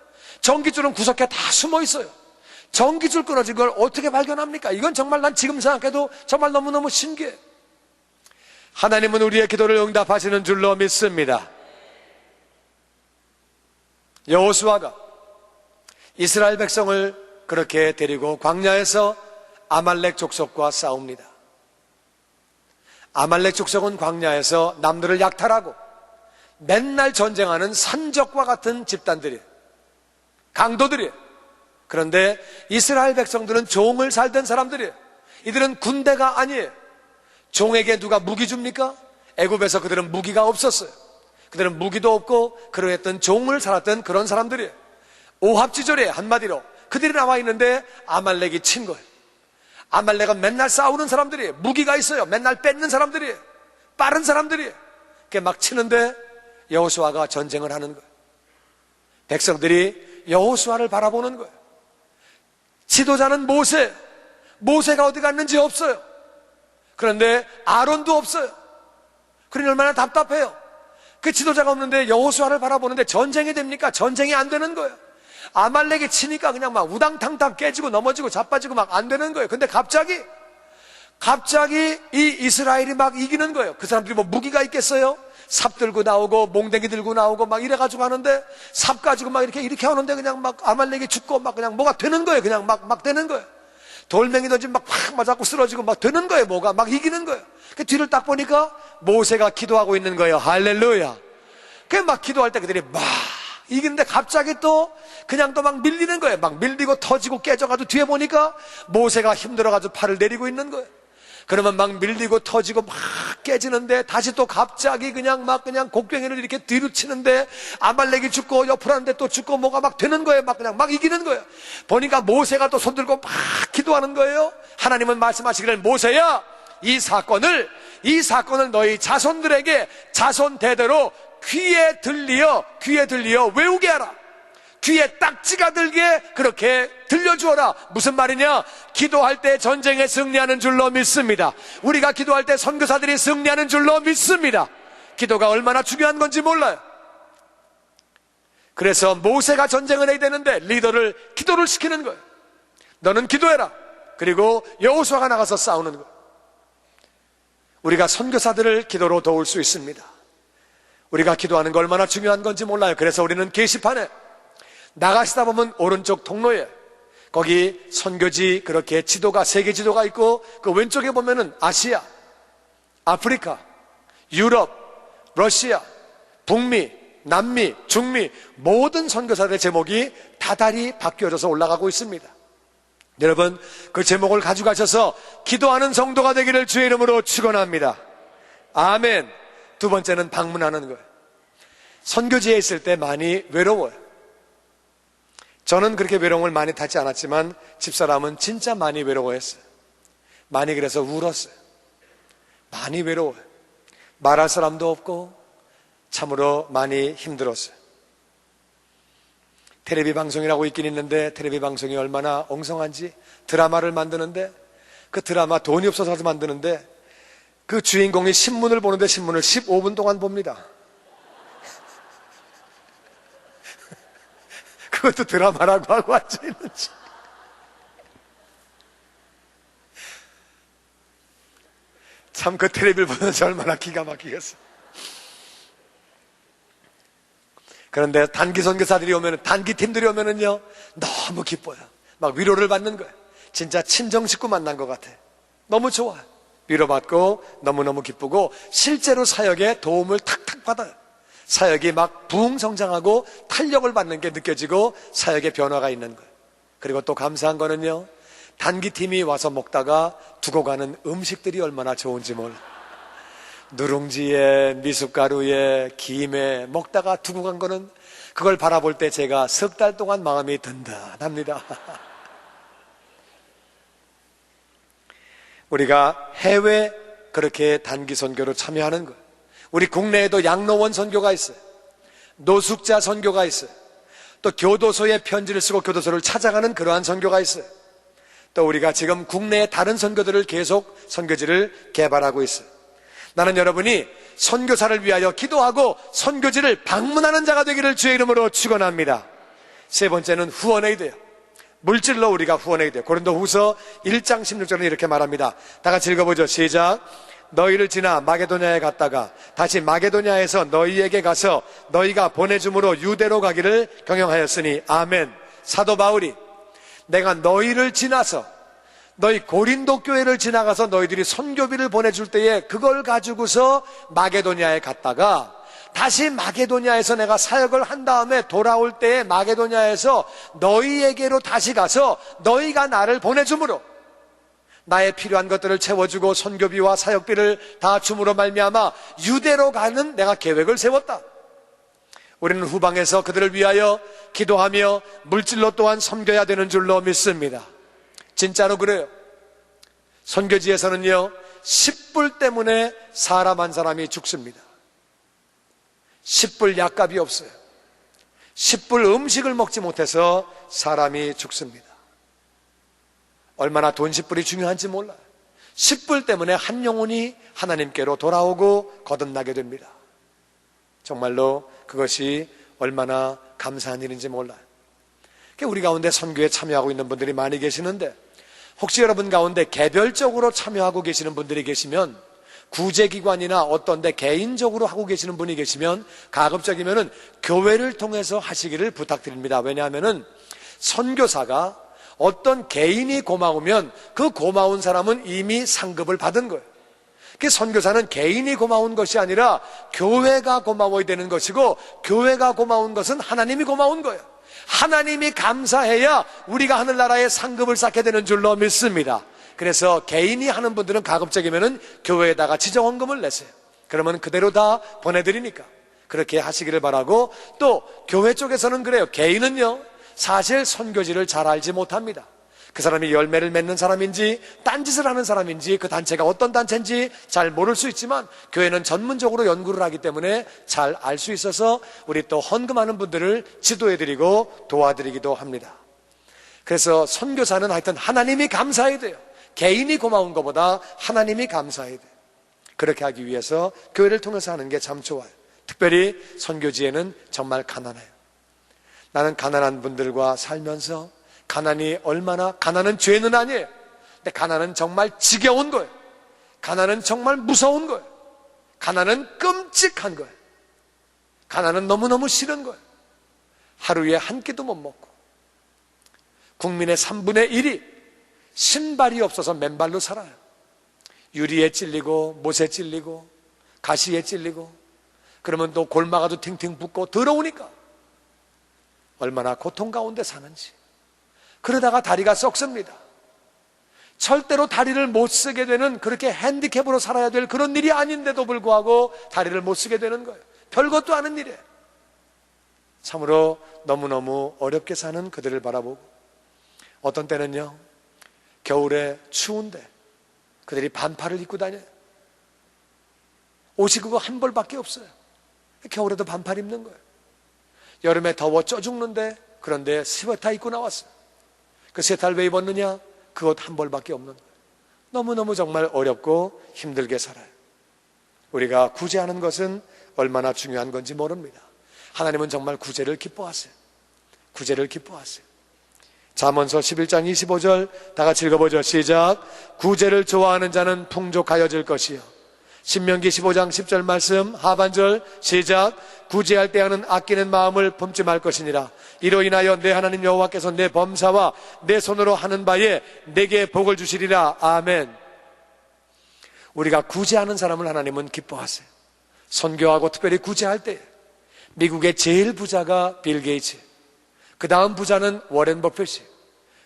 전기줄은 구석에 다 숨어 있어요. 전기줄 끊어진 걸 어떻게 발견합니까? 이건 정말 난 지금 생각해도 정말 너무너무 신기해. 하나님은 우리의 기도를 응답하시는 줄로 믿습니다. 여호수아가 이스라엘 백성을 그렇게 데리고 광야에서 아말렉 족속과 싸웁니다. 아말렉 족속은 광야에서 남들을 약탈하고 맨날 전쟁하는 산적과 같은 집단들이에요. 강도들이에요. 그런데 이스라엘 백성들은 종을 살던 사람들이에요. 이들은 군대가 아니에요. 종에게 누가 무기 줍니까? 애굽에서 그들은 무기가 없었어요. 그들은 무기도 없고 그러했던 종을 살았던 그런 사람들이에요. 오합지졸에 한마디로 그들이 나와 있는데 아말렉이 친 거예요. 아말렉은 맨날 싸우는 사람들이에요. 무기가 있어요. 맨날 뺏는 사람들이에요. 빠른 사람들이에요. 그게 막 치는데 여호수아가 전쟁을 하는 거예요. 백성들이 여호수아를 바라보는 거예요. 지도자는 모세가 어디 갔는지 없어요. 그런데 아론도 없어요. 그러니 얼마나 답답해요. 그 지도자가 없는데 여호수아를 바라보는데 전쟁이 됩니까? 전쟁이 안 되는 거예요. 아말렉이 치니까 그냥 막 우당탕탕 깨지고 넘어지고 자빠지고 막 안 되는 거예요. 근데 갑자기 이 이스라엘이 막 이기는 거예요. 그 사람들이 뭐 무기가 있겠어요? 삽 들고 나오고 몽댕이 들고 나오고 막 이래가지고 하는데 삽 가지고 막 이렇게 하는데 그냥 막 아말렉이 죽고 막 그냥 뭐가 되는 거예요. 그냥 막 되는 거예요. 돌멩이 던지면 막 팍 맞았고 쓰러지고 막 되는 거예요. 뭐가 막 이기는 거예요. 그 뒤를 딱 보니까 모세가 기도하고 있는 거예요. 할렐루야. 그 막 기도할 때 그들이 막 이기는데 갑자기 또 그냥 또 막 밀리는 거예요. 막 밀리고 터지고 깨져가지고 뒤에 보니까 모세가 힘들어가지고 팔을 내리고 있는 거예요. 그러면 막 밀리고 터지고 막 깨지는데 다시 또 갑자기 그냥 곡괭이를 이렇게 뒤로 치는데 아말렉이 죽고 옆으로 하는데 또 죽고 뭐가 막 되는 거예요. 막 그냥 막 이기는 거예요. 보니까 모세가 또 손 들고 막 기도하는 거예요. 하나님은 말씀하시기를 모세야 이 사건을 너희 자손들에게 자손 대대로 귀에 들리어 외우게 하라. 귀에 딱지가 들게 그렇게 들려주어라. 무슨 말이냐? 기도할 때 전쟁에 승리하는 줄로 믿습니다. 우리가 기도할 때 선교사들이 승리하는 줄로 믿습니다. 기도가 얼마나 중요한 건지 몰라요. 그래서 모세가 전쟁을 해야 되는데 기도를 시키는 거예요. 너는 기도해라. 그리고 여호수아가 나가서 싸우는 거예요. 우리가 선교사들을 기도로 도울 수 있습니다. 우리가 기도하는 거 얼마나 중요한 건지 몰라요. 그래서 우리는 게시판에 나가시다 보면 오른쪽 통로에 거기 선교지 그렇게 지도가 세계 지도가 있고 그 왼쪽에 보면은 아시아, 아프리카, 유럽, 러시아, 북미, 남미, 중미 모든 선교사들의 제목이 다달이 바뀌어져서 올라가고 있습니다. 여러분 그 제목을 가져가셔서 기도하는 성도가 되기를 주의 이름으로 축원합니다. 아멘. 두 번째는 방문하는 거예요. 선교지에 있을 때 많이 외로워요. 저는 그렇게 외로움을 많이 타지 않았지만 집사람은 진짜 많이 외로워했어요. 많이 그래서 울었어요. 많이 외로워요. 말할 사람도 없고 참으로 많이 힘들었어요. 텔레비 방송이라고 있긴 있는데 텔레비 방송이 얼마나 엉성한지 드라마를 만드는데 그 드라마 돈이 없어서 만드는데 그 주인공이 신문을 보는데 신문을 15분 동안 봅니다. 그것도 드라마라고 하고 앉아있는지. 참 그 텔레비를 보면서 얼마나 기가 막히겠어. 그런데 단기 선교사들이 오면, 단기 팀들이 오면은요, 너무 기뻐요. 막 위로를 받는 거예요. 진짜 친정 식구 만난 것 같아. 너무 좋아요. 위로받고 너무너무 기쁘고 실제로 사역에 도움을 탁탁 받아요. 사역이 막 부흥 성장하고 탄력을 받는 게 느껴지고 사역의 변화가 있는 거예요. 그리고 또 감사한 거는요, 단기팀이 와서 먹다가 두고 가는 음식들이 얼마나 좋은지 몰라. 누룽지에 미숫가루에 김에 먹다가 두고 간 거는, 그걸 바라볼 때 제가 석 달 동안 마음이 든든합니다. 우리가 해외 그렇게 단기 선교로 참여하는 것, 우리 국내에도 양로원 선교가 있어요. 노숙자 선교가 있어요. 또 교도소에 편지를 쓰고 교도소를 찾아가는 그러한 선교가 있어요. 또 우리가 지금 국내의 다른 선교들을 계속 선교지를 개발하고 있어요. 나는 여러분이 선교사를 위하여 기도하고 선교지를 방문하는 자가 되기를 주의 이름으로 축원합니다. 세 번째는 후원해야 돼요. 물질로 우리가 후원해야 돼요. 고린도후서 1장 16절은 이렇게 말합니다. 다 같이 읽어보죠. 시작. 너희를 지나 마게도냐에 갔다가 다시 마게도냐에서 너희에게 가서 너희가 보내줌으로 유대로 가기를 경영하였으니 아멘. 사도 바울이 내가 너희를 지나서 너희 고린도 교회를 지나가서 너희들이 선교비를 보내줄 때에 그걸 가지고서 마게도냐에 갔다가 다시 마게도냐에서 내가 사역을 한 다음에 돌아올 때에 마게도냐에서 너희에게로 다시 가서 너희가 나를 보내줌으로 나의 필요한 것들을 채워주고 선교비와 사역비를 다 줌으로 말미암아 유대로 가는 내가 계획을 세웠다. 우리는 후방에서 그들을 위하여 기도하며 물질로 또한 섬겨야 되는 줄로 믿습니다. 진짜로 그래요. 선교지에서는요, 10불 때문에 사람 한 사람이 죽습니다. 10불 약값이 없어요. 10불 음식을 먹지 못해서 사람이 죽습니다. 얼마나 돈 10불이 중요한지 몰라요. 10불 때문에 한 영혼이 하나님께로 돌아오고 거듭나게 됩니다. 정말로 그것이 얼마나 감사한 일인지 몰라요. 우리 가운데 선교에 참여하고 있는 분들이 많이 계시는데, 혹시 여러분 가운데 개별적으로 참여하고 계시는 분들이 계시면, 구제기관이나 어떤 데 개인적으로 하고 계시는 분이 계시면 가급적이면은 교회를 통해서 하시기를 부탁드립니다. 왜냐하면은 선교사가 어떤 개인이 고마우면 그 고마운 사람은 이미 상급을 받은 거예요. 선교사는 개인이 고마운 것이 아니라 교회가 고마워야 되는 것이고, 교회가 고마운 것은 하나님이 고마운 거예요. 하나님이 감사해야 우리가 하늘나라에 상급을 쌓게 되는 줄로 믿습니다. 그래서 개인이 하는 분들은 가급적이면은 교회에다가 지정헌금을 내세요. 그러면 그대로 다 보내드리니까 그렇게 하시기를 바라고, 또 교회 쪽에서는 그래요. 개인은요, 사실 선교지를 잘 알지 못합니다. 그 사람이 열매를 맺는 사람인지 딴짓을 하는 사람인지 그 단체가 어떤 단체인지 잘 모를 수 있지만, 교회는 전문적으로 연구를 하기 때문에 잘 알 수 있어서 우리 또 헌금하는 분들을 지도해드리고 도와드리기도 합니다. 그래서 선교사는 하여튼 하나님이 감사해야 돼요. 개인이 고마운 것보다 하나님이 감사해야 돼요. 그렇게 하기 위해서 교회를 통해서 하는 게 참 좋아요. 특별히 선교지에는 정말 가난해요. 나는 가난한 분들과 살면서 가난이 얼마나, 가난은 죄는 아니에요. 근데 가난은 정말 지겨운 거예요. 가난은 정말 무서운 거예요. 가난은 끔찍한 거예요. 가난은 너무너무 싫은 거예요. 하루에 한 끼도 못 먹고, 국민의 3분의 1이 신발이 없어서 맨발로 살아요. 유리에 찔리고 못에 찔리고 가시에 찔리고, 그러면 또 골마가도 팅팅 붓고 더러우니까 얼마나 고통 가운데 사는지. 그러다가 다리가 썩습니다. 절대로 다리를 못 쓰게 되는, 그렇게 핸디캡으로 살아야 될 그런 일이 아닌데도 불구하고 다리를 못 쓰게 되는 거예요. 별것도 아닌 일이에요. 참으로 너무너무 어렵게 사는 그들을 바라보고, 어떤 때는요, 겨울에 추운데 그들이 반팔을 입고 다녀요. 옷이 그거 한 벌밖에 없어요. 겨울에도 반팔 입는 거예요. 여름에 더워 쪄 죽는데, 그런데 스웨터 입고 나왔어요. 그 스웨터를 왜 입었느냐? 그 옷 한 벌밖에 없는 거예요. 너무너무 정말 어렵고 힘들게 살아요. 우리가 구제하는 것은 얼마나 중요한 건지 모릅니다. 하나님은 정말 구제를 기뻐하세요. 구제를 기뻐하세요. 잠언서 11장 25절 다 같이 읽어보죠. 시작. 구제를 좋아하는 자는 풍족하여질 것이요. 신명기 15장 10절 말씀 하반절 시작. 구제할 때하는 아끼는 마음을 품지 말 것이니라. 이로 인하여 내 하나님 여호와께서 내 범사와 내 손으로 하는 바에 내게 복을 주시리라. 아멘. 우리가 구제하는 사람을 하나님은 기뻐하세요. 선교하고 특별히 구제할 때 미국의 제일 부자가 빌 게이츠, 그 다음 부자는 워렌 버핏이.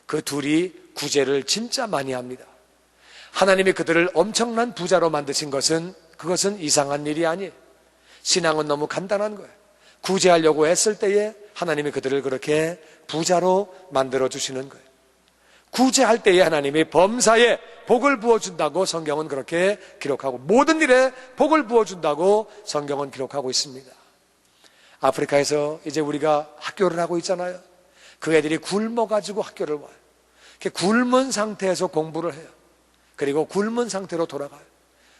그 둘이 구제를 진짜 많이 합니다. 하나님이 그들을 엄청난 부자로 만드신 그것은 이상한 일이 아니에요. 신앙은 너무 간단한 거예요. 구제하려고 했을 때에 하나님이 그들을 그렇게 부자로 만들어 주시는 거예요. 구제할 때에 하나님이 범사에 복을 부어준다고 성경은 그렇게 기록하고, 모든 일에 복을 부어준다고 성경은 기록하고 있습니다. 아프리카에서 이제 우리가 학교를 하고 있잖아요. 그 애들이 굶어가지고 학교를 와요. 이렇게 굶은 상태에서 공부를 해요. 그리고 굶은 상태로 돌아가요.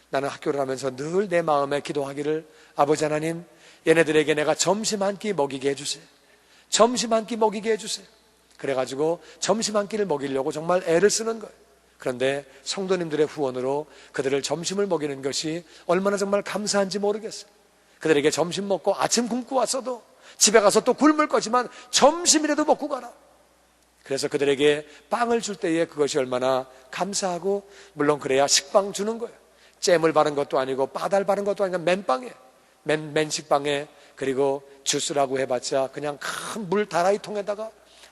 나는 학교를 하면서 늘 내 마음에 기도하기를, 아버지 하나님, 얘네들에게 내가 점심 한 끼 먹이게 해주세요. 점심 한 끼 먹이게 해주세요. 그래가지고 점심 한 끼를 먹이려고 정말 애를 쓰는 거예요. 그런데 성도님들의 후원으로 그들을 점심을 먹이는 것이 얼마나 정말 감사한지 모르겠어요. 그들에게 점심 먹고 아침 굶고 왔어도 집에 가서 또 굶을 거지만 점심이라도 먹고 가라. 그래서 그들에게 빵을 줄 때에 그것이 얼마나 감사하고, 물론 그래야 식빵 주는 거예요. 잼을 바른 것도 아니고 바달 바른 것도 아니고 맨빵에, 맨식빵에, 그리고 주스라고 해봤자 그냥 큰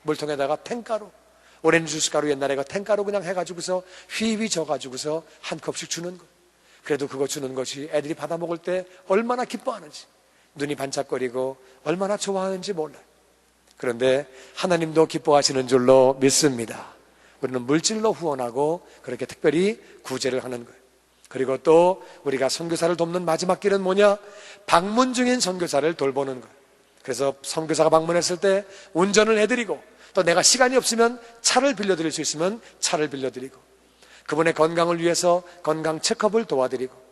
물통에다가 탱가루, 오렌지 주스 가루, 옛날에 그 탱가루 그냥 해가지고서 휘휘 져가지고서 한 컵씩 주는 거. 그래도 그거 주는 것이 애들이 받아 먹을 때 얼마나 기뻐하는지, 눈이 반짝거리고 얼마나 좋아하는지 몰라요. 그런데 하나님도 기뻐하시는 줄로 믿습니다. 우리는 물질로 후원하고 그렇게 특별히 구제를 하는 거예요. 그리고 또 우리가 선교사를 돕는 마지막 길은 뭐냐? 방문 중인 선교사를 돌보는 거예요. 그래서 선교사가 방문했을 때 운전을 해드리고, 또 내가 시간이 없으면 차를 빌려드릴 수 있으면 차를 빌려드리고, 그분의 건강을 위해서 건강 체크업을 도와드리고,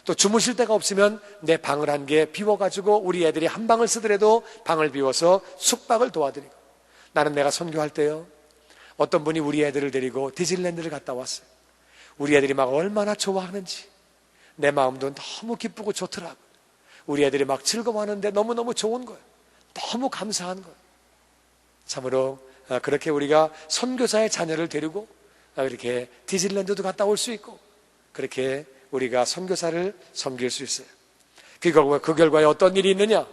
또 주무실 데가 없으면 내 방을 한 개 비워가지고 우리 애들이 한 방을 쓰더라도 방을 비워서 숙박을 도와드리고. 나는 내가 선교할 때요, 어떤 분이 우리 애들을 데리고 디즈니랜드를 갔다 왔어요. 우리 애들이 막 얼마나 좋아하는지 내 마음도 너무 기쁘고 좋더라고요. 우리 애들이 막 즐거워하는데 너무너무 좋은 거예요. 너무 감사한 거예요. 참으로 그렇게 우리가 선교사의 자녀를 데리고 이렇게 디즈니랜드도 갔다 올 수 있고, 그렇게 우리가 선교사를 섬길 수 있어요. 그 결과에 어떤 일이 있느냐?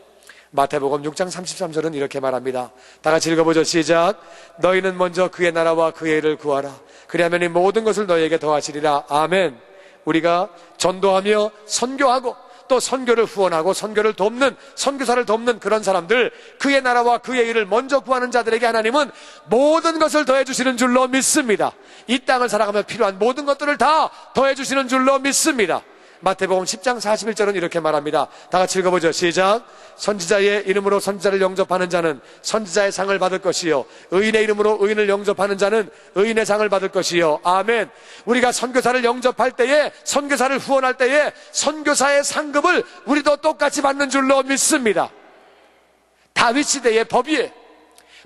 마태복음 6장 33절은 이렇게 말합니다. 다 같이 읽어보죠. 시작. 너희는 먼저 그의 나라와 그의 일을 구하라. 그리하면 이 모든 것을 너희에게 더하시리라. 아멘. 우리가 전도하며 선교하고 또 선교를 후원하고 선교를 돕는, 선교사를 돕는 그런 사람들, 그의 나라와 그의 일을 먼저 구하는 자들에게 하나님은 모든 것을 더해 주시는 줄로 믿습니다. 이 땅을 살아가며 필요한 모든 것들을 다 더해 주시는 줄로 믿습니다. 마태복음 10장 41절은 이렇게 말합니다. 다 같이 읽어보죠. 시작. 선지자의 이름으로 선지자를 영접하는 자는 선지자의 상을 받을 것이요, 의인의 이름으로 의인을 영접하는 자는 의인의 상을 받을 것이요. 아멘. 우리가 선교사를 영접할 때에, 선교사를 후원할 때에 선교사의 상급을 우리도 똑같이 받는 줄로 믿습니다. 다윗 시대의 법이에요.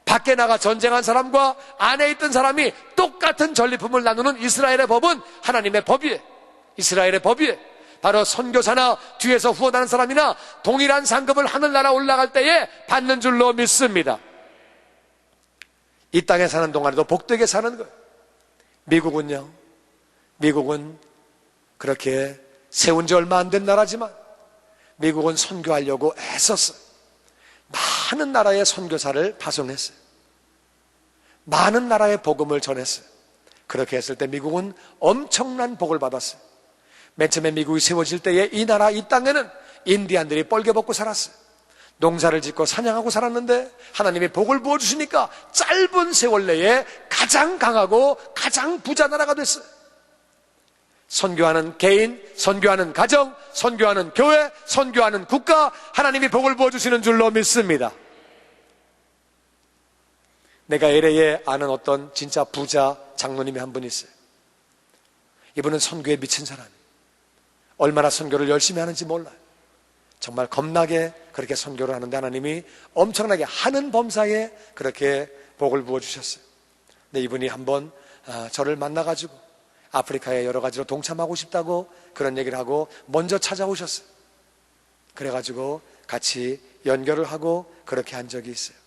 밖에 나가 전쟁한 사람과 안에 있던 사람이 똑같은 전리품을 나누는 이스라엘의 법은 하나님의 법이에요. 이스라엘의 법이에요. 바로 선교사나 뒤에서 후원하는 사람이나 동일한 상급을 하늘나라 올라갈 때에 받는 줄로 믿습니다. 이 땅에 사는 동안에도 복되게 사는 거예요. 미국은 그렇게 세운 지 얼마 안 된 나라지만 미국은 선교하려고 애썼어요. 많은 나라의 선교사를 파송했어요. 많은 나라의 복음을 전했어요. 그렇게 했을 때 미국은 엄청난 복을 받았어요. 맨 처음에 미국이 세워질 때에 이 나라, 이 땅에는 인디안들이 뻘개벗고 살았어요. 농사를 짓고 사냥하고 살았는데 하나님이 복을 부어주시니까 짧은 세월 내에 가장 강하고 가장 부자 나라가 됐어요. 선교하는 개인, 선교하는 가정, 선교하는 교회, 선교하는 국가, 하나님이 복을 부어주시는 줄로 믿습니다. 내가 LA에 아는 어떤 진짜 부자 장로님이 한 분 있어요. 이분은 선교에 미친 사람이에요. 얼마나 선교를 열심히 하는지 몰라요. 정말 겁나게 그렇게 선교를 하는데 하나님이 엄청나게 하는 범사에 그렇게 복을 부어주셨어요. 근데 이분이 한번 저를 만나가지고 아프리카에 여러 가지로 동참하고 싶다고 그런 얘기를 하고 먼저 찾아오셨어요. 그래가지고 같이 연결을 하고 그렇게 한 적이 있어요.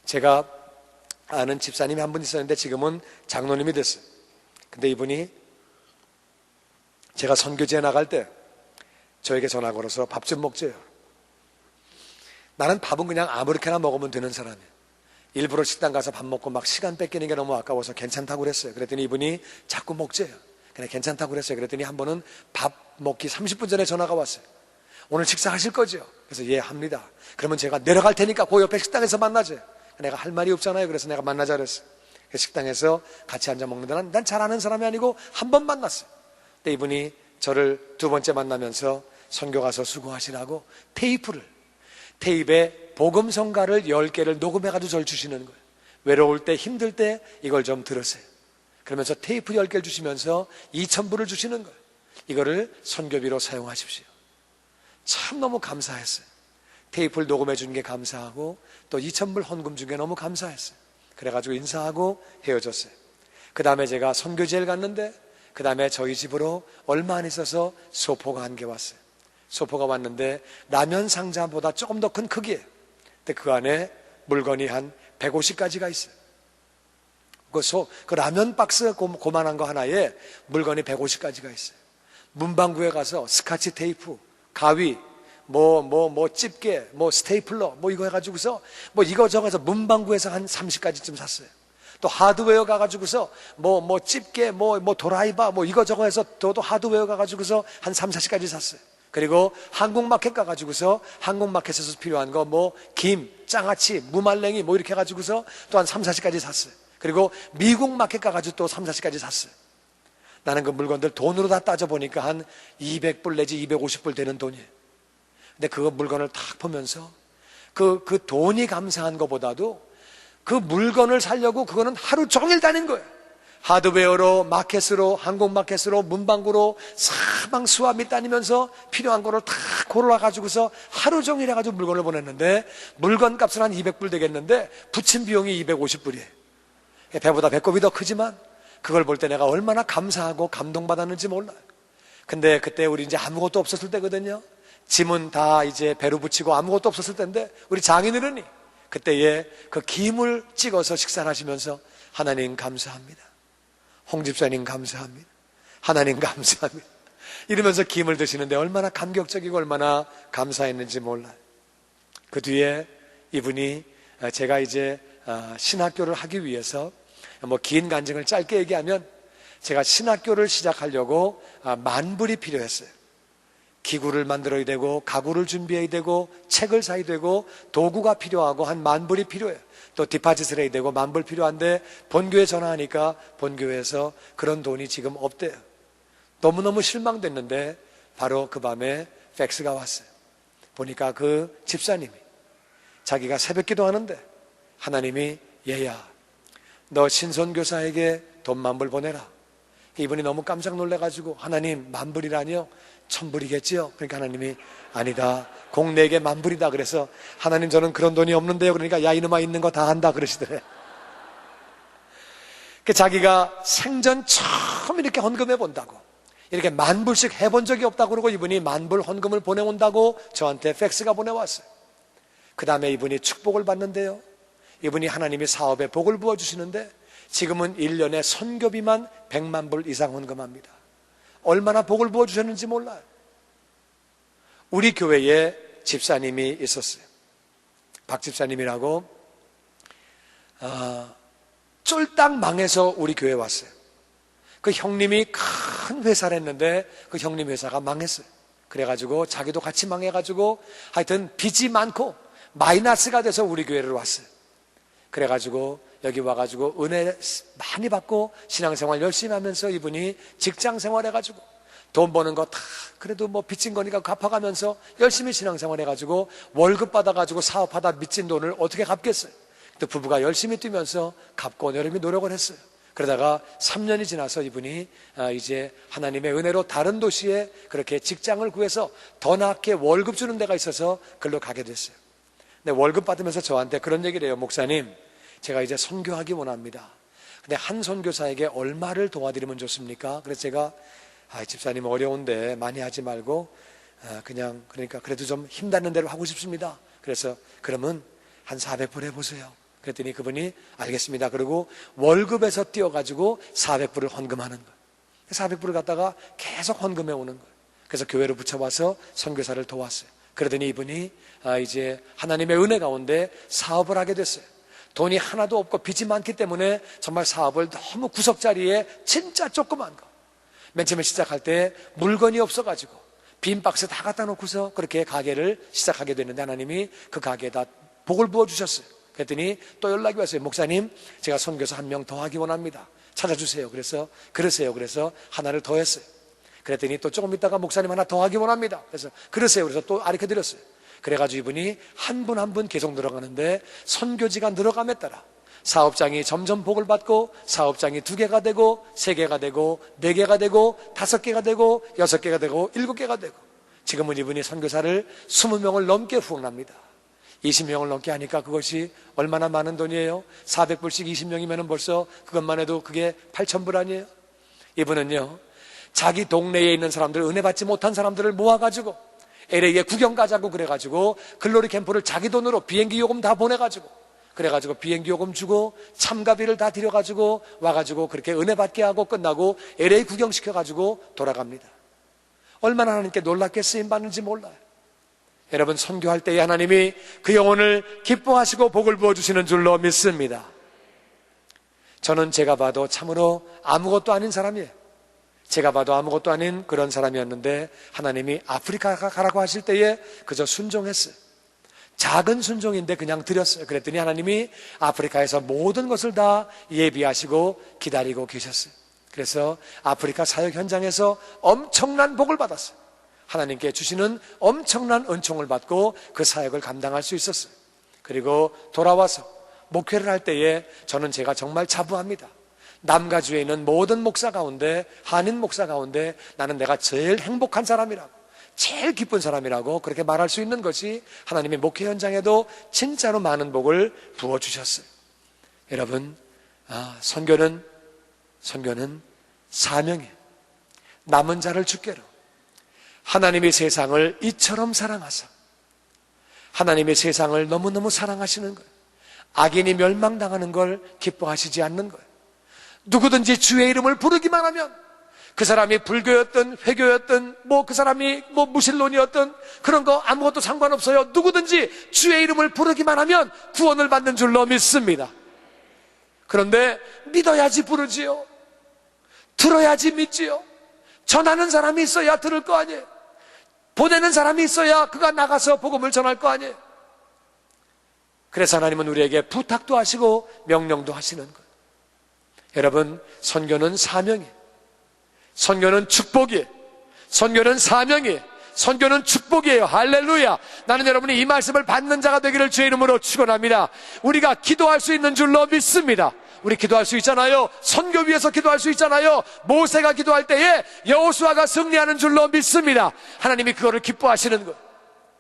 제가 아는 집사님이 한 분 있었는데 지금은 장로님이 됐어요. 근데 이분이 제가 선교지에 나갈 때 저에게 전화 걸어서 밥 좀 먹재요. 나는 밥은 그냥 아무렇게나 먹으면 되는 사람이에요. 일부러 식당 가서 밥 먹고 막 시간 뺏기는 게 너무 아까워서 괜찮다고 그랬어요. 그랬더니 이분이 자꾸 먹재요. 그냥 괜찮다고 그랬어요. 그랬더니 한 번은 밥 먹기 30분 전에 전화가 왔어요. 오늘 식사하실 거죠? 그래서 예, 합니다. 그러면 제가 내려갈 테니까 그 옆에 식당에서 만나죠. 내가 할 말이 없잖아요. 그래서 내가 만나자 그랬어요. 식당에서 같이 앉아 먹는데 난 잘 아는 사람이 아니고 한 번 만났어요. 근데 이분이 저를 두 번째 만나면서 선교 가서 수고하시라고 테이프에 복음성가를 10개를 녹음해가지고 저를 주시는 거예요. 외로울 때 힘들 때 이걸 좀 들으세요. 그러면서 테이프 10개를 주시면서 2,000불을 주시는 거예요. 이거를 선교비로 사용하십시오. 참 너무 감사했어요. 테이프를 녹음해 준 게 감사하고 또 2,000불 헌금 준 게 너무 감사했어요. 그래가지고 인사하고 헤어졌어요. 그 다음에 제가 선교지를 갔는데 그 다음에 저희 집으로 얼마 안 있어서 소포가 한 개 왔어요. 소포가 왔는데 라면 상자보다 조금 더 큰 크기예요. 근데 그 안에 물건이 한 150가지가 있어요. 그 라면 박스 고만한 거 하나에 물건이 150가지가 있어요. 문방구에 가서 스카치 테이프, 가위, 집게, 스테이플러, 이거 해가지고서, 이거저거 해서 문방구에서 한 30가지쯤 샀어요. 또 하드웨어 가가지고서, 집게, 도라이바, 이거저거 해서 또 하드웨어 가가지고서 한 3, 40가지 샀어요. 그리고 한국마켓 가가지고서 한국마켓에서 필요한 거, 김, 장아찌, 무말랭이, 이렇게 해가지고서 또 한 3, 40가지 샀어요. 그리고 미국 마켓 가가지고 또 3, 40가지 샀어요. 나는 그 물건들 돈으로 다 따져보니까 한 200불 내지 250불 되는 돈이에요. 근데 그 물건을 탁 보면서 그 돈이 감사한 것보다도 그 물건을 사려고 그거는 하루 종일 다닌 거예요. 하드웨어로, 마켓으로, 한국 마켓으로, 문방구로 사방 수화미 다니면서 필요한 거를 다 골라가지고서 하루 종일 해가지고 물건을 보냈는데 물건 값은 한 200불 되겠는데 붙인 비용이 250불이에요. 배보다 배꼽이 더 크지만 그걸 볼 때 내가 얼마나 감사하고 감동받았는지 몰라요. 근데 그때 우리 이제 아무것도 없었을 때거든요. 짐은 다 이제 배로 붙이고 아무것도 없었을 때인데 우리 장인어른이 그때에 그 김을 찍어서 식사를 하시면서 하나님 감사합니다. 홍 집사님 감사합니다. 하나님 감사합니다. 이러면서 김을 드시는데 얼마나 감격적이고 얼마나 감사했는지 몰라요. 그 뒤에 이분이 제가 이제 신학교를 하기 위해서 긴 간증을 짧게 얘기하면 제가 신학교를 시작하려고 10,000불이 필요했어요. 기구를 만들어야 되고 가구를 준비해야 되고 책을 사야 되고 도구가 필요하고 한 10,000불이 필요해요. 또 디파짓을 해야 되고 10,000불 필요한데 본교에 전화하니까 본교에서 그런 돈이 지금 없대요. 너무너무 실망됐는데 바로 그 밤에 팩스가 왔어요. 보니까 그 집사님이 자기가 새벽 기도하는데 하나님이 얘야 너 신선교사에게 돈 10,000불 보내라. 이분이 너무 깜짝 놀래가지고 하나님 10,000불이라니요? 1,000불이겠지요? 그러니까 하나님이 아니다. 공 4개 10,000불이다. 그래서 하나님 저는 그런 돈이 없는데요. 그러니까 야 이놈아 있는 거 다 한다 그러시더래. 자기가 생전 처음 이렇게 헌금해 본다고 이렇게 10,000불씩 해본 적이 없다고 그러고 이분이 10,000불 헌금을 보내온다고 저한테 팩스가 보내왔어요. 그 다음에 이분이 축복을 받는데요. 이분이 하나님이 사업에 복을 부어주시는데 지금은 1년에 선교비만 100,000불 이상 헌금합니다. 얼마나 복을 부어주셨는지 몰라요. 우리 교회에 집사님이 있었어요. 박 집사님이라고 쫄딱 망해서 우리 교회에 왔어요. 그 형님이 큰 회사를 했는데 그 형님 회사가 망했어요. 그래가지고 자기도 같이 망해가지고 하여튼 빚이 많고 마이너스가 돼서 우리 교회를 왔어요. 그래가지고 여기 와가지고 은혜 많이 받고 신앙생활 열심히 하면서 이분이 직장생활 해가지고 돈 버는 거 다 그래도 빚진 거니까 갚아가면서 열심히 신앙생활 해가지고 월급 받아가지고 사업하다 빚진 돈을 어떻게 갚겠어요. 또 부부가 열심히 뛰면서 갚고 여름이 노력을 했어요. 그러다가 3년이 지나서 이분이 이제 하나님의 은혜로 다른 도시에 그렇게 직장을 구해서 더 낫게 월급 주는 데가 있어서 그걸로 가게 됐어요. 근데 월급 받으면서 저한테 그런 얘기를 해요. 목사님 제가 이제 선교하기 원합니다. 근데 한 선교사에게 얼마를 도와드리면 좋습니까? 그래서 제가 집사님 어려운데 많이 하지 말고 그냥 그러니까 그래도 좀 힘닿는 대로 하고 싶습니다. 그래서 그러면 한 400불 해보세요. 그랬더니 그분이 알겠습니다. 그리고 월급에서 띄어가지고 400불을 헌금하는 거예요. 400불을 갖다가 계속 헌금해 오는 거예요. 그래서 교회로 붙여와서 선교사를 도왔어요. 그러더니 이분이 이제 하나님의 은혜 가운데 사업을 하게 됐어요. 돈이 하나도 없고 빚이 많기 때문에 정말 사업을 너무 구석자리에 진짜 조그만 거. 맨 처음에 시작할 때 물건이 없어가지고 빈 박스 다 갖다 놓고서 그렇게 가게를 시작하게 됐는데 하나님이 그 가게에다 복을 부어주셨어요. 그랬더니 또 연락이 왔어요. 목사님, 제가 선교사 한 명 더 하기 원합니다. 찾아주세요. 그래서 그러세요. 그래서 하나를 더 했어요. 그랬더니 또 조금 있다가 목사님 하나 더 하기 원합니다. 그래서 그러세요. 그래서 또 가르쳐드렸어요. 그래가지고 이분이 한 분 한 분 계속 늘어가는데 선교지가 늘어감에 따라 사업장이 점점 복을 받고 사업장이 2개가 되고 3개가 되고 4개가 되고 5개가 되고 6개가 되고 7개가 되고 지금은 이분이 선교사를 20명을 넘게 후원합니다. 20명을 넘게 하니까 그것이 얼마나 많은 돈이에요? 400불씩 20명이면 벌써 그것만 해도 그게 8,000불 아니에요? 이분은요, 자기 동네에 있는 사람들, 은혜 받지 못한 사람들을 모아가지고 LA에 구경 가자고 그래가지고 글로리 캠프를 자기 돈으로 비행기 요금 다 보내가지고 그래가지고 비행기 요금 주고 참가비를 다 들여가지고 와가지고 그렇게 은혜 받게 하고 끝나고 LA 구경시켜가지고 돌아갑니다. 얼마나 하나님께 놀랍게 쓰임받는지 몰라요. 여러분, 선교할 때에 하나님이 그 영혼을 기뻐하시고 복을 부어주시는 줄로 믿습니다. 저는 제가 봐도 참으로 아무것도 아닌 사람이에요. 제가 봐도 아무것도 아닌 그런 사람이었는데 하나님이 아프리카 가라고 하실 때에 그저 순종했어요. 작은 순종인데 그냥 드렸어요. 그랬더니 하나님이 아프리카에서 모든 것을 다 예비하시고 기다리고 계셨어요. 그래서 아프리카 사역 현장에서 엄청난 복을 받았어요. 하나님께 주시는 엄청난 은총을 받고 그 사역을 감당할 수 있었어요. 그리고 돌아와서 목회를 할 때에 저는 제가 정말 자부합니다. 남가주에 있는 모든 목사 가운데, 한인 목사 가운데 나는 내가 제일 행복한 사람이라고, 제일 기쁜 사람이라고 그렇게 말할 수 있는 것이 하나님의 목회 현장에도 진짜로 많은 복을 부어주셨어요. 여러분, 선교는 사명이에요. 남은 자를 주께로. 하나님이 세상을 이처럼 사랑하사, 하나님의 세상을 너무너무 사랑하시는 거예요. 악인이 멸망당하는 걸 기뻐하시지 않는 거예요. 누구든지 주의 이름을 부르기만 하면 그 사람이 불교였든 회교였든 그 사람이 무신론이었든 그런 거 아무것도 상관없어요. 누구든지 주의 이름을 부르기만 하면 구원을 받는 줄로 믿습니다. 그런데 믿어야지 부르지요. 들어야지 믿지요. 전하는 사람이 있어야 들을 거 아니에요. 보내는 사람이 있어야 그가 나가서 복음을 전할 거 아니에요. 그래서 하나님은 우리에게 부탁도 하시고 명령도 하시는 거예요. 여러분, 선교는 사명이에요. 선교는 축복이에요. 선교는 사명이에요. 선교는 축복이에요. 할렐루야. 나는 여러분이 이 말씀을 받는 자가 되기를 주의 이름으로 축원합니다. 우리가 기도할 수 있는 줄로 믿습니다. 우리 기도할 수 있잖아요. 선교 위해서 기도할 수 있잖아요. 모세가 기도할 때에 여호수아가 승리하는 줄로 믿습니다. 하나님이 그거를 기뻐하시는 거예요.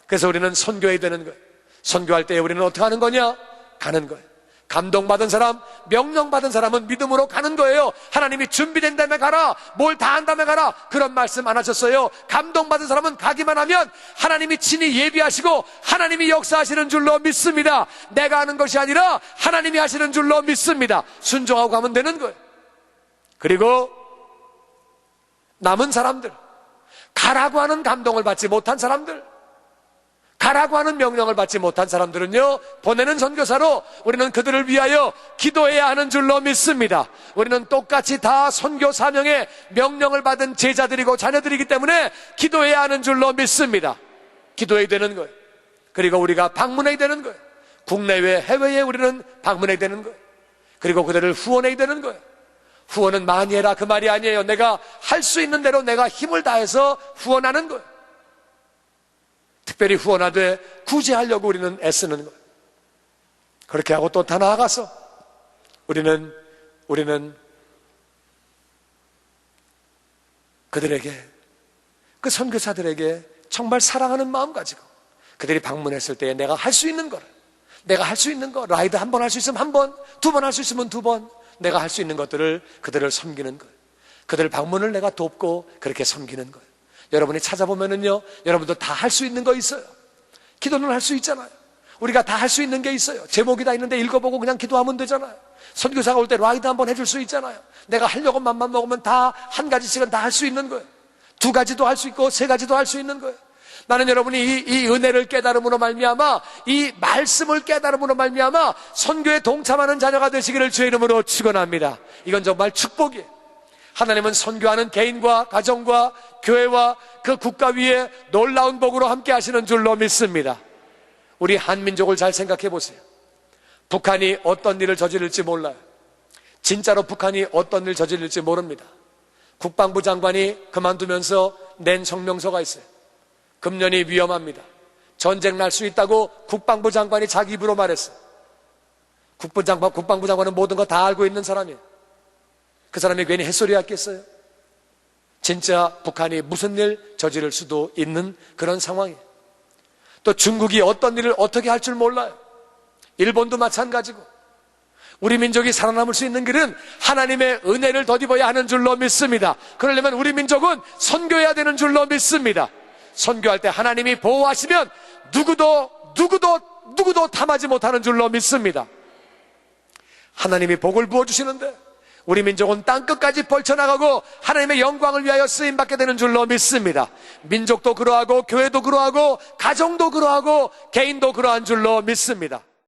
그래서 우리는 선교해야 되는 거예요. 선교할 때에 우리는 어떻게 하는 거냐? 가는 거예요. 감동받은 사람, 명령받은 사람은 믿음으로 가는 거예요. 하나님이 준비된 다음에 가라, 뭘 다 한 다음에 가라, 그런 말씀 안 하셨어요. 감동받은 사람은 가기만 하면 하나님이 친히 예비하시고 하나님이 역사하시는 줄로 믿습니다. 내가 하는 것이 아니라 하나님이 하시는 줄로 믿습니다. 순종하고 가면 되는 거예요. 그리고 남은 사람들, 가라고 하는 감동을 받지 못한 사람들, 가라고 하는 명령을 받지 못한 사람들은요, 보내는 선교사로 우리는 그들을 위하여 기도해야 하는 줄로 믿습니다. 우리는 똑같이 다 선교 사명의 명령을 받은 제자들이고 자녀들이기 때문에 기도해야 하는 줄로 믿습니다. 기도해야 되는 거예요. 그리고 우리가 방문해야 되는 거예요. 국내외 해외에 우리는 방문해야 되는 거예요. 그리고 그들을 후원해야 되는 거예요. 후원은 많이 해라 그 말이 아니에요. 내가 할 수 있는 대로 내가 힘을 다해서 후원하는 거예요. 특별히 후원하되 구제하려고 우리는 애쓰는 거예요. 그렇게 하고 또 더 나아가서 우리는 그들에게, 그 선교사들에게 정말 사랑하는 마음 가지고 그들이 방문했을 때에 내가 할 수 있는 거를, 내가 할 수 있는 거, 라이드 한 번 할 수 있으면 한 번, 2번 할 수 있으면 2번, 내가 할 수 있는 것들을 그들을 섬기는 거예요. 그들 방문을 내가 돕고 그렇게 섬기는 거예요. 여러분이 찾아보면은요, 여러분도 다 할 수 있는 거 있어요. 기도는 할 수 있잖아요. 우리가 다 할 수 있는 게 있어요. 제목이 다 있는데 읽어보고 그냥 기도하면 되잖아요. 선교사가 올 때 라이드 한번 해줄 수 있잖아요. 내가 하려고 맘만 먹으면 다 한 가지씩은 다 할 수 있는 거예요. 2가지도 할 수 있고 3가지도 할 수 있는 거예요. 나는 여러분이 이 은혜를 깨달음으로 말미암아, 이 말씀을 깨달음으로 말미암아 선교에 동참하는 자녀가 되시기를 주의 이름으로 축원합니다. 이건 정말 축복이에요. 하나님은 선교하는 개인과 가정과 교회와 그 국가 위에 놀라운 복으로 함께 하시는 줄로 믿습니다. 우리 한민족을 잘 생각해 보세요. 북한이 어떤 일을 저지를지 몰라요. 진짜로 북한이 어떤 일을 저지를지 모릅니다. 국방부 장관이 그만두면서 낸 성명서가 있어요. 금년이 위험합니다. 전쟁 날 수 있다고 국방부 장관이 자기 입으로 말했어요. 국방부 장관은 모든 거 다 알고 있는 사람이에요. 그 사람이 괜히 햇소리 했겠어요? 진짜 북한이 무슨 일 저지를 수도 있는 그런 상황이에요. 또 중국이 어떤 일을 어떻게 할 줄 몰라요. 일본도 마찬가지고. 우리 민족이 살아남을 수 있는 길은 하나님의 은혜를 덧입어야 하는 줄로 믿습니다. 그러려면 우리 민족은 선교해야 되는 줄로 믿습니다. 선교할 때 하나님이 보호하시면 누구도 탐하지 못하는 줄로 믿습니다. 하나님이 복을 부어주시는데 우리 민족은 땅끝까지 펼쳐나가고 하나님의 영광을 위하여 쓰임받게 되는 줄로 믿습니다. 민족도 그러하고 교회도 그러하고 가정도 그러하고 개인도 그러한 줄로 믿습니다.